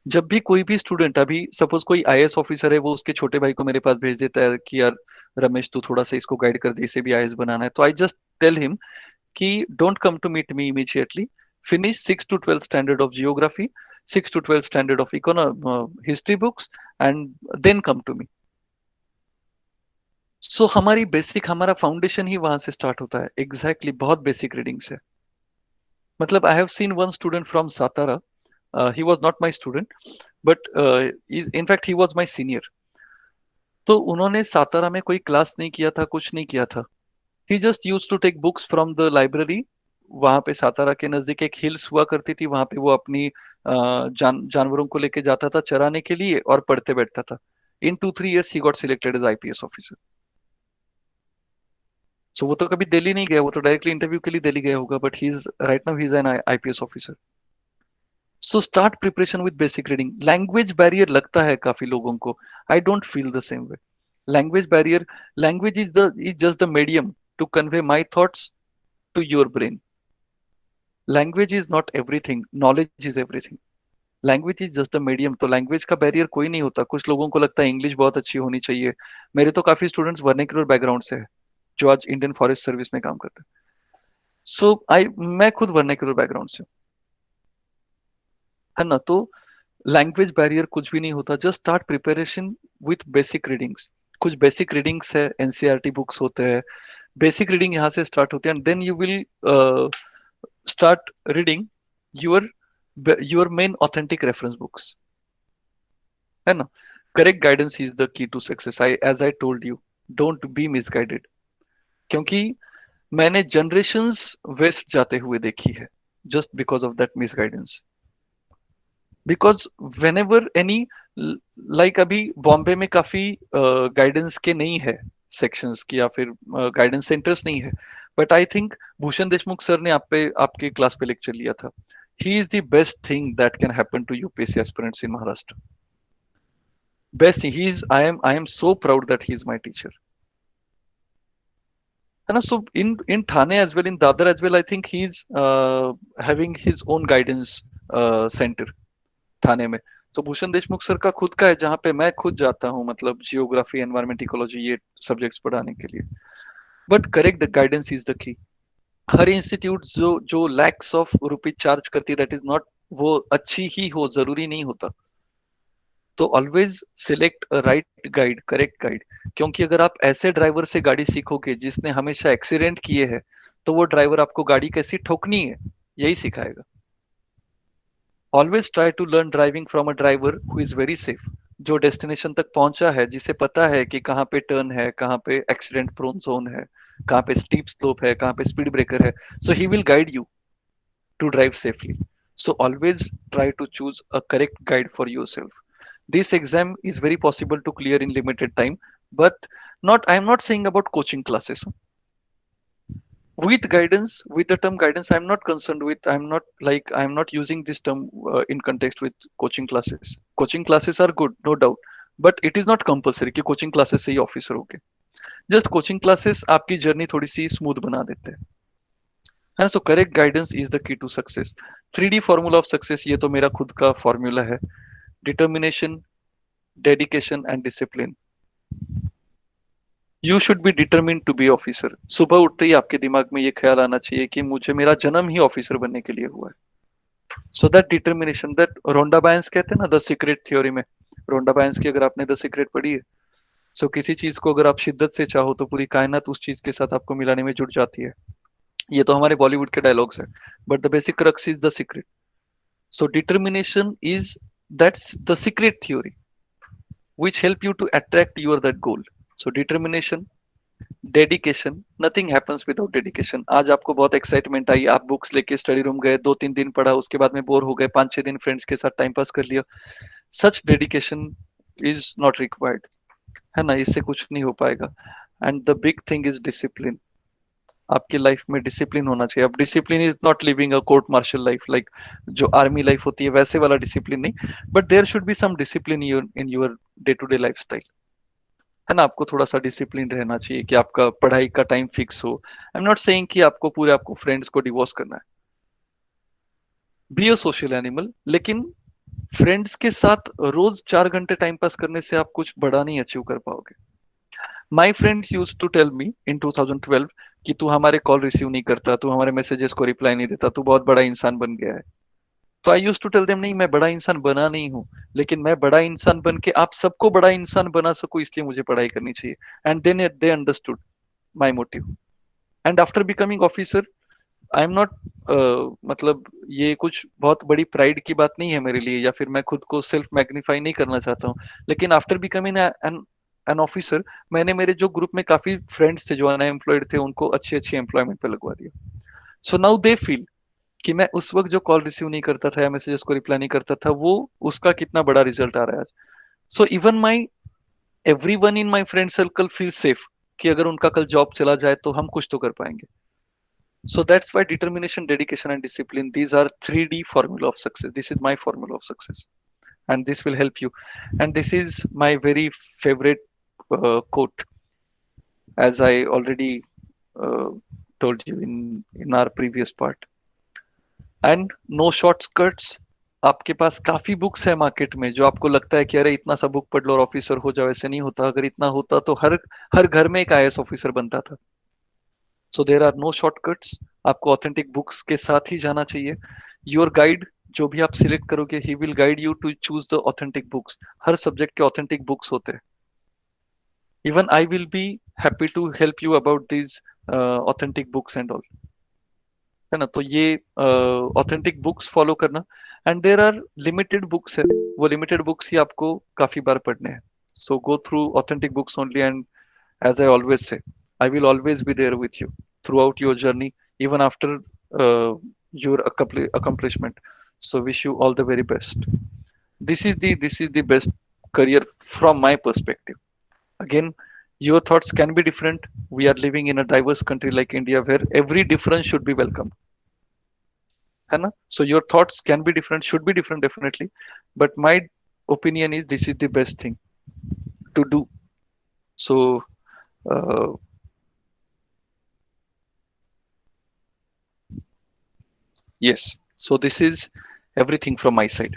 जब भी कोई भी स्टूडेंट, अभी सपोज कोई आईएएस ऑफिसर है, वो उसके छोटे भाई को मेरे पास भेज देता है कि यार रमेश तू थोड़ा सा इसको गाइड कर दे, इसे भी आईएएस बनाना है, तो आई जस्ट टेल हिम कि don't come to meet me immediately. Finish 6 to 12 standard of geography, 6 to 12 standard of history books, and then come to me. So हमारी बेसिक, हमारा फाउंडेशन ही वहां से स्टार्ट होता है। एग्जैक्टली बहुत बेसिक रीडिंग से। मतलब I have seen one student from Satara, he was not my student, but in fact he was my senior. तो उन्होंने सातारा में कोई क्लास नहीं किया था, कुछ नहीं किया था। He just used to take books from the library. वहां पे सातारा के नजदीक एक हिल्स हुआ करती थी, वहां पे वो अपनी जानवरों को लेके जाता था चराने के लिए और पढ़ते बैठता था। In 2-3 years he got selected as IPS officer. So वो तो कभी दिल्ली नहीं गया, वो तो डायरेक्टली इंटरव्यू के लिए दिल्ली गया होगा, but he is right now he is an IPS officer. So start preparation with basic reading. Language barrier लगता है काफी लोगों को, I don't feel the same way. Language barrier, language is just the medium to convey my thoughts to your brain. Language is not everything, knowledge is everything. Language is just the medium. तो language का barrier कोई नहीं होता। कुछ लोगों को लगता है इंग्लिश बहुत अच्छी होनी चाहिए। मेरे तो काफी स्टूडेंट्स वर्नाक्युलर बैकग्राउंड से है, जो आज इंडियन फॉरेस्ट सर्विस में काम करते हैं। सो आई, मैं खुद वर्नाक्युलर बैकग्राउंड से हूँ, है ना। तो लैंग्वेज बैरियर कुछ भी नहीं होता। Just start preparation with basic readings. कुछ बेसिक रीडिंग्स है, एनसीईआरटी बुक्स होते हैं, बेसिक रीडिंग यहाँ से स्टार्ट होते हैं, and then you will start reading your your main authentic reference books, है ना। correct guidance is the key to success। I, as I told you, don't be misguided। क्योंकि मैंने generations वेस्ट जाते हुए देखी है just because of that misguidance। Because when ever any, like अभी बॉम्बे में काफी गाइडेंस के नहीं है सेक्शंस की, या फिर गाइडेंस सेंटर्स नहीं है। But I think Bhushan Deshmukh sir ने आप पे, आपके क्लास पे लेक्चर लिया था। He is the best thing that can happen to UPSC aspirants in Maharashtra. Best, he is, I am so proud that he is my teacher, है ना। So in Thane as well, in Dadar as well, I think he is having his own guidance center Thane में। तो Bhushan Deshmukh sir का खुद का है जहाँ पे मैं खुद जाता हूँ, मतलब जियोग्राफी, एनवायरमेंट, इकोलॉजी, ये सब्जेक्ट्स पढ़ाने के लिए। But correct guidance is the की। हर इंस्टीट्यूट जो लैक्स ऑफ रुपीज चार्ज करती है, दैट इज नॉट वो अच्छी ही हो, जरूरी नहीं होता। तो always select a right guide, correct guide. क्योंकि अगर आप ऐसे ड्राइवर से गाड़ी सीखोगे जिसने हमेशा एक्सीडेंट किए हैं, तो वो ड्राइवर आपको गाड़ी कैसी ठोकनी है यही सिखाएगा। Always try to learn driving from a driver who is very safe, जो डेस्टिनेशन तक पहुंचा है, जिसे पता है कि कहाँ पे टर्न है, कहाँ पे एक्सीडेंट प्रोन जोन है, कहाँ पे स्टीप स्लोप है, कहाँ पे स्पीड ब्रेकर है। So he will guide you to drive safely. So always try to choose a correct guide for yourself. This exam is very possible to clear in limited time, but not I am not saying about coaching classes. With guidance, with the term guidance, I am not concerned with. I am not using this term in context with coaching classes. Coaching classes are good, no doubt, but it is not compulsory कि coaching classes से ही officer होगे. Just coaching classes आपकी journey थोड़ी सी smooth बना देते हैं. है ना? So correct guidance is the key to success. 3D formula of success, ये तो मेरा खुद का फॉर्मूला है। Determination, dedication and discipline. You should be determined to be officer. सुबह उठते ही आपके दिमाग में ये ख्याल आना चाहिए कि मुझे, मेरा जन्म ही ऑफिसर बनने के लिए हुआ है। So that determination, that Rhonda बायंस कहते हैं ना द सीक्रेट थ्योरी में, रोंडा बायंस की अगर आपने द सीक्रेट पढ़ी है, सो किसी चीज को अगर आप शिद्दत से चाहो तो पूरी कायनात उस चीज के साथ आपको मिलाने में जुट जाती है। ये तो हमारे बॉलीवुड के डायलॉग्स है, but the basic crux is the secret. So determination is, that's the secret theory which help you to attract your that goal. So determination, dedication, nothing happens without dedication. आज आपको बहुत एक्साइटमेंट आई, आप books लेके study room गए, 2-3 दिन पढ़ा, उसके बाद में बोर हो गए, 5-6 दिन फ्रेंड्स के साथ टाइम पास कर लिया। Such dedication is not required, है ना, इससे कुछ नहीं हो पाएगा। And the big thing is discipline. आपकी लाइफ में डिसिप्लिन होना चाहिए। अब discipline is not living a court martial life, like जो आर्मी लाइफ होती है वैसे वाला डिसिप्लिन नहीं, but there should be some discipline in your day to day lifestyle, है ना। आपको थोड़ा सा डिसिप्लिन रहना चाहिए कि आपका पढ़ाई का टाइम फिक्स हो। आई एम नॉट सेइंग कि आपको फ्रेंड्स को डिवोर्स करना है, बी अ सोशल एनिमल, लेकिन फ्रेंड्स के साथ रोज 4 घंटे टाइम पास करने से आप कुछ बड़ा नहीं अचीव कर पाओगे। My friends used to tell me in 2012 कि तू हमारे कॉल रिसीव नहीं करता, तू हमारे मैसेजेस को रिप्लाई नहीं देता, तू बहुत बड़ा इंसान बन गया है। तो आई यूज टू टेल देम, नहीं, मैं बड़ा इंसान बना नहीं हूँ, लेकिन मैं बड़ा इंसान बन के आप सबको बड़ा इंसान बना सकूं, इसलिए मुझे पढ़ाई करनी चाहिए। And then they understood my motive. And after becoming officer, I am not, मतलब ये कुछ बहुत बड़ी प्राइड की बात नहीं है मेरे लिए, या फिर मैं खुद को सेल्फ मैग्नीफाई नहीं करना चाहता हूँ, लेकिन after becoming an an officer, मैंने मेरे जो ग्रुप में काफी फ्रेंड्स थे जो अनएम्प्लॉयड थे, उनको अच्छी अच्छी एम्प्लॉयमेंट पे लगवा दिया। सो नाउ दे फील कि मैं उस वक्त जो कॉल रिसीव नहीं करता था या मैसेजेस को रिप्लाई नहीं करता था, वो उसका कितना बड़ा रिजल्ट आ रहा है आज। So even my every one in my friend circle feel safe कि अगर उनका कल जॉब चला जाए तो हम कुछ तो कर पाएंगे। So that's why determination, dedication, and discipline, these are 3D formula of success. This is my formula of success, and this will help you. And this is my very favorite quote, as I already uh, told you in our previous part. And no shortcuts. आपके पास काफी books है market में, जो आपको लगता है कि अरे इतना सा बुक पढ़ लो और ऑफिसर हो जाओ, ऐसे नहीं होता। अगर इतना होता तो हर हर घर में एक आईएएस ऑफिसर बनता था। सो देर आर नो शॉर्टकट्स। आपको ऑथेंटिक बुक्स के साथ ही जाना चाहिए। योर गाइड, जो भी आप सिलेक्ट करोगे, he will guide you to choose the authentic books. हर सब्जेक्ट के ऑथेंटिक बुक्स होते हैं। Even I will be happy to help you about these authentic books and all, है ना। तो ये ऑथेंटिक बुक्स फॉलो करना। And there are limited books है, वो लिमिटेड बुक्स ही आपको काफी बार पढ़ने हैं। So go through authentic books only, and as I always say, I will always be there with you throughout your journey, even after uh, your accomplishment. So wish you all the very best. This is the best career from my perspective. Again, your thoughts can be different. We are living in a diverse country like India, where every difference should be welcomed. है ना? So your thoughts can be different, should be different definitely, but my opinion is this is the best thing to do. So uh, yes, so this is everything from my side.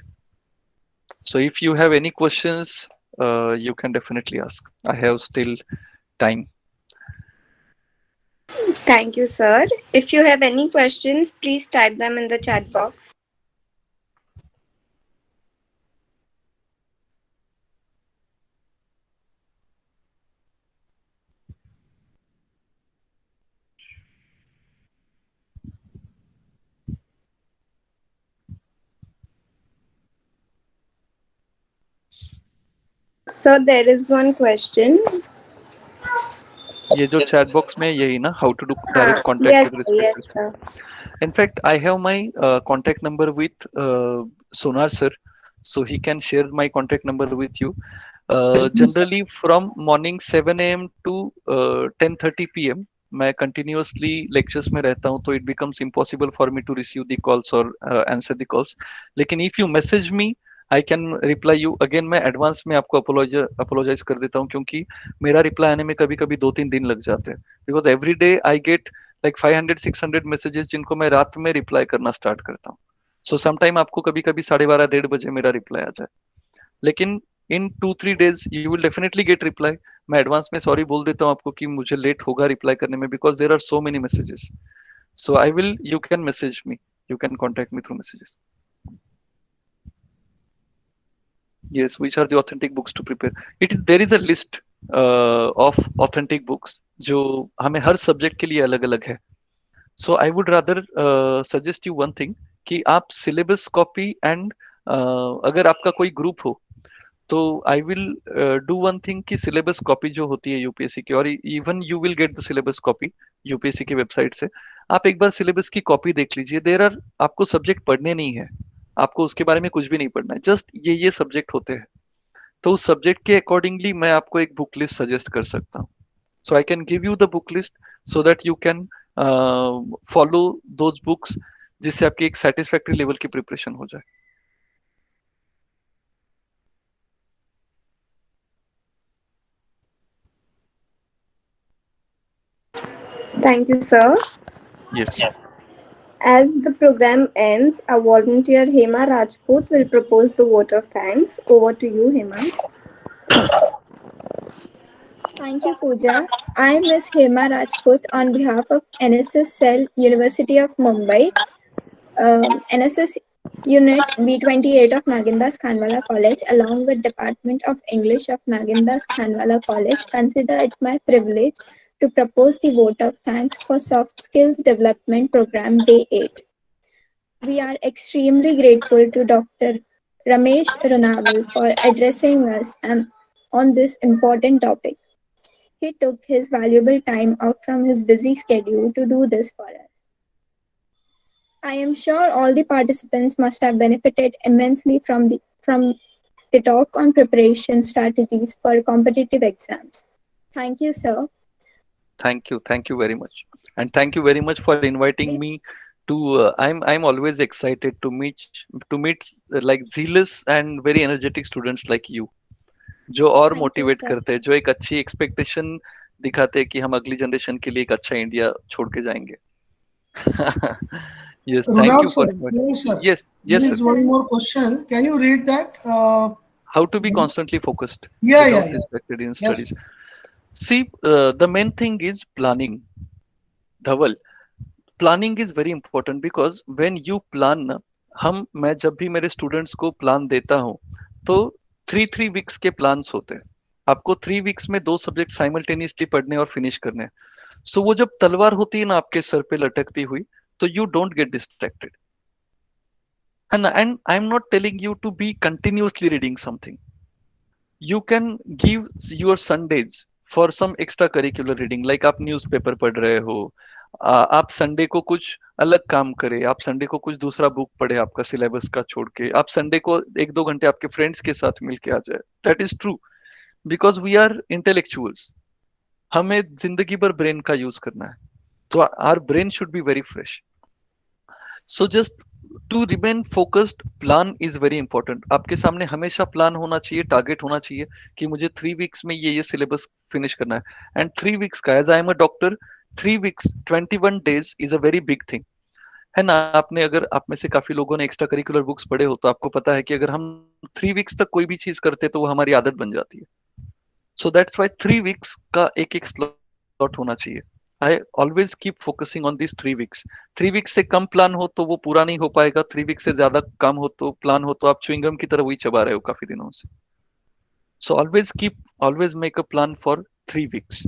So if you have any questions, you can definitely ask. I have still time. Thank you, sir. If you have any questions, please type them in the chat box. So there is one question. ये जो chat box में यही ना, how to do direct contact Yes, with sir, yes, respected sir. student. In fact, I have my contact number with Sonar sir, so he can share my contact number with you. Yes, please, sir. Generally from morning 7 a.m. to 10:30 p.m. मैं continuously lectures में रहता हूँ, तो it becomes impossible for me to receive the calls or answer the calls. लेकिन if you message me, I can reply you again. मैं advance में आपको apologise कर देता हूँ, क्योंकि मेरा रिप्लाई आने में कभी कभी 2-3 दिन लग जाते हैं, because every day I get like 500-600 messages, जिनको मैं रात में रिप्लाई करना स्टार्ट करता हूँ. सो समटाइम आपको कभी कभी 12:30-1:30 बजे मेरा रिप्लाई आ जाए, लेकिन इन 2-3 days you will definitely get reply. मैं एडवांस में सॉरी बोल देता हूँ आपको कि मुझे लेट होगा रिप्लाई करने में, because there are so many messages. So I will, you can message me, you can contact me through messages. Yes, which are the authentic books to prepare? It is, there is a list of authentic books जो हमें हर subject के लिए अलग अलग है. So I would rather suggest you one thing, कि आप syllabus copy and अगर आपका कोई ग्रुप हो, तो I will do one thing, कि सिलेबस कॉपी जो होती है यूपीएससी की, और even you will get the syllabus copy UPSC की वेबसाइट से. आप एक बार सिलेबस की कॉपी देख लीजिए. देर आर, आपको सब्जेक्ट पढ़ने नहीं है, आपको उसके बारे में कुछ भी नहीं पढ़ना है, जस्ट ये सब्जेक्ट होते हैं. तो उस सब्जेक्ट के अकॉर्डिंगली मैं आपको एक बुक लिस्ट सजेस्ट कर सकता हूँ. So I can give you the book list so that you can follow those books, जिससे आपकी एक सेटिस्फैक्ट्री लेवल की प्रिपरेशन हो जाए. Thank you, sir. Yes. As the program ends, a volunteer, Hema Rajput, will propose the vote of thanks. Over to you, Hema. Thank you, Pooja. I, Miss Hema Rajput, on behalf of N.S.S. Cell, University of Mumbai, N.S.S. Unit B28 of Nagindas Khandwala College, along with Department of English of Nagindas Khandwala College, consider it my privilege to propose the vote of thanks for Soft Skills Development Program Day 8. We are extremely grateful to Dr. Ramesh Runwal for addressing us and on this important topic. He took his valuable time out from his busy schedule to do this for us. I am sure all the participants must have benefited immensely from the talk on preparation strategies for competitive exams. Thank you, sir. Thank you very much, and thank you very much for inviting me to. I'm always excited to meet like zealous and very energetic students like you, जो और Thank you, motivate sir. करते हैं, जो एक अच्छी expectation दिखाते हैं कि हम अगली जनरेशन के लिए एक अच्छा इंडिया छोड़ के जाएंगे. Yes, thank you Runwal for sir, inviting. yes, sir. Yes, There yes, sir. is one more question. Can you read that? How to be constantly focused Yeah, without yeah, yeah. distracted in Yes. studies. See, the main thing is planning. Dhaval, planning is very important, because when you plan ना, मैं जब भी मेरे students को plan देता हूँ, तो 3 weeks के प्लान्स होते हैं. आपको 3 वीक्स में 2 सब्जेक्ट साइमल्टेनियसली पढ़ने और फिनिश करने हैं. सो वो जब तलवार होती है ना आपके सर पे लटकती हुई, तो you don't get distracted. And I'm not telling you to be continuously reading something. You can give your Sundays for some extra curricular reading, like आप न्यूज़पेपर पढ़ रहे हो, आप संडे को कुछ अलग काम करें, आप संडे को कुछ दूसरा बुक पढ़े आपका सिलेबस का छोड़ के, आप संडे को 1-2 घंटे आपके फ्रेंड्स के साथ मिल के आ जाए. That is true, because we are intellectuals. हमें जिंदगी भर ब्रेन का यूज करना है, तो our brain should be very fresh. So just to remain focused, plan is very important. आपके सामने हमेशा प्लान होना चाहिए, टारगेट होना चाहिए कि मुझे 3 वीक्स में ये सिलेबस फिनिश करना है. एंड 3 वीक्स का, as I am a doctor, 3 weeks 21 days is a very big thing. है ना? आपने अगर आप में से काफी लोगों ने एक्स्ट्रा करिकुलर बुक्स पढ़े हो तो आपको पता है कि अगर हम 3 वीक्स तक कोई भी चीज करते तो वो हमारी आदत बन जाती है. सो दैट्स वाई 3 वीक्स का एक एक स्लॉट होना चाहिए. I always keep focusing on this 3 weeks. 3 weeks से कम प्लान हो तो वो पूरा नहीं हो पाएगा. 3 वीक्स से ज्यादा काम हो तो प्लान हो तो आप च्युइंगम की तरह वही चबा रहे हो काफी दिनों से. So always make a plan for 3 weeks.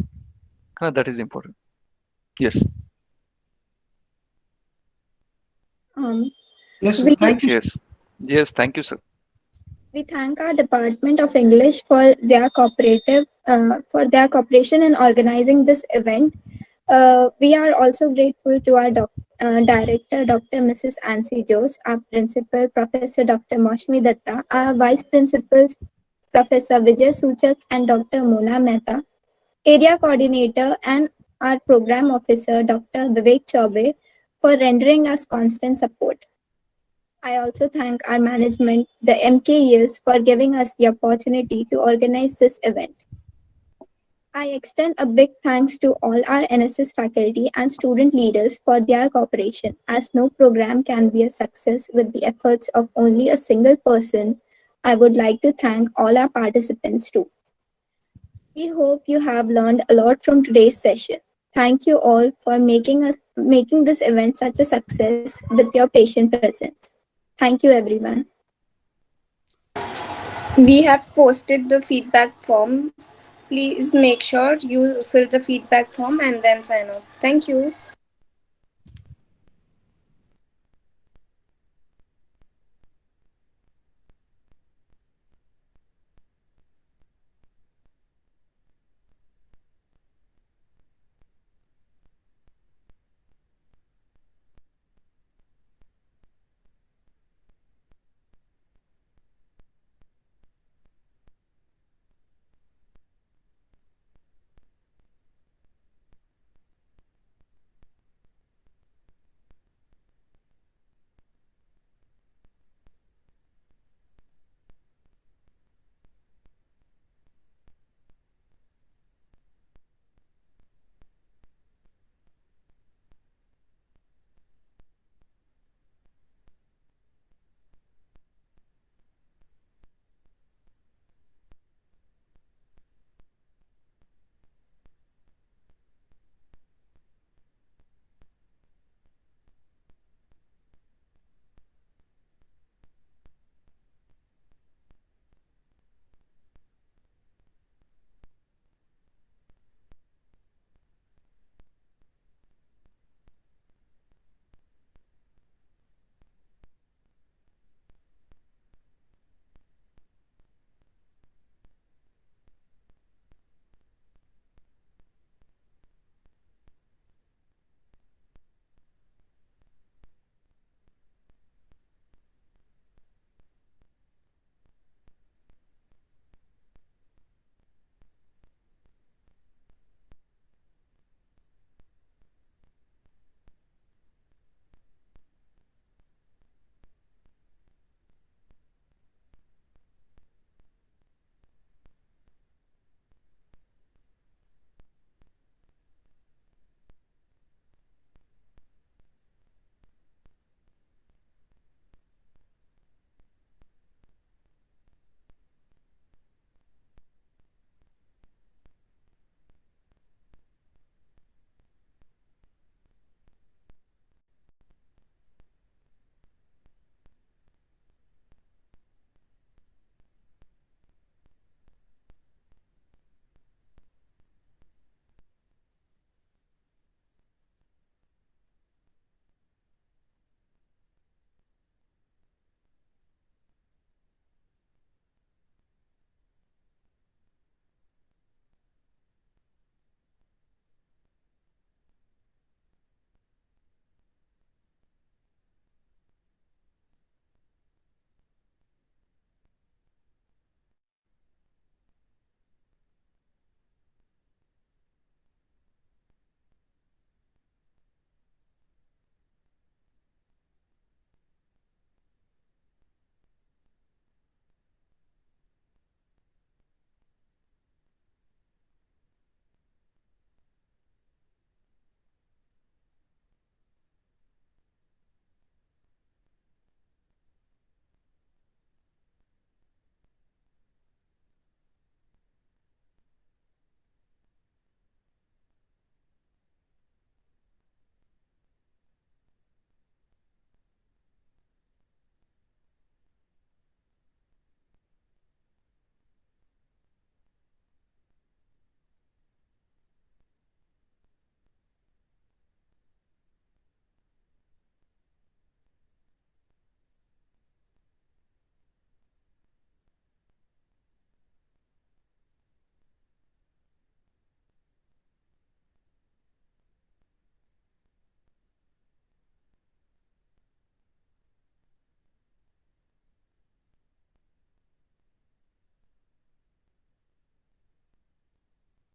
That is important. Yes. Um, Yes, sir. we Thank you. Yes. Yes. Thank you, sir. we thank our Department of English for their cooperation in organizing this event. We are also grateful to our director, Dr. Mrs. Ansi Jose, our principal, Professor Dr. Maushmi Datta, our vice principals, Professor Vijay Suchak and Dr. Mona Mehta, area coordinator and our program officer, Dr. Vivek Chaube, for rendering us constant support. I also thank our management, the MKEs, for giving us the opportunity to organize this event. I extend a big thanks to all our N.S.S faculty and student leaders for their cooperation, as no program can be a success with the efforts of only a single person. I would like to thank all our participants too. We hope you have learned a lot from today's session. Thank you all for making this event such a success with your patient presence. Thank you, everyone. We have posted the feedback form. Please make sure you fill the feedback form and then sign off. Thank you.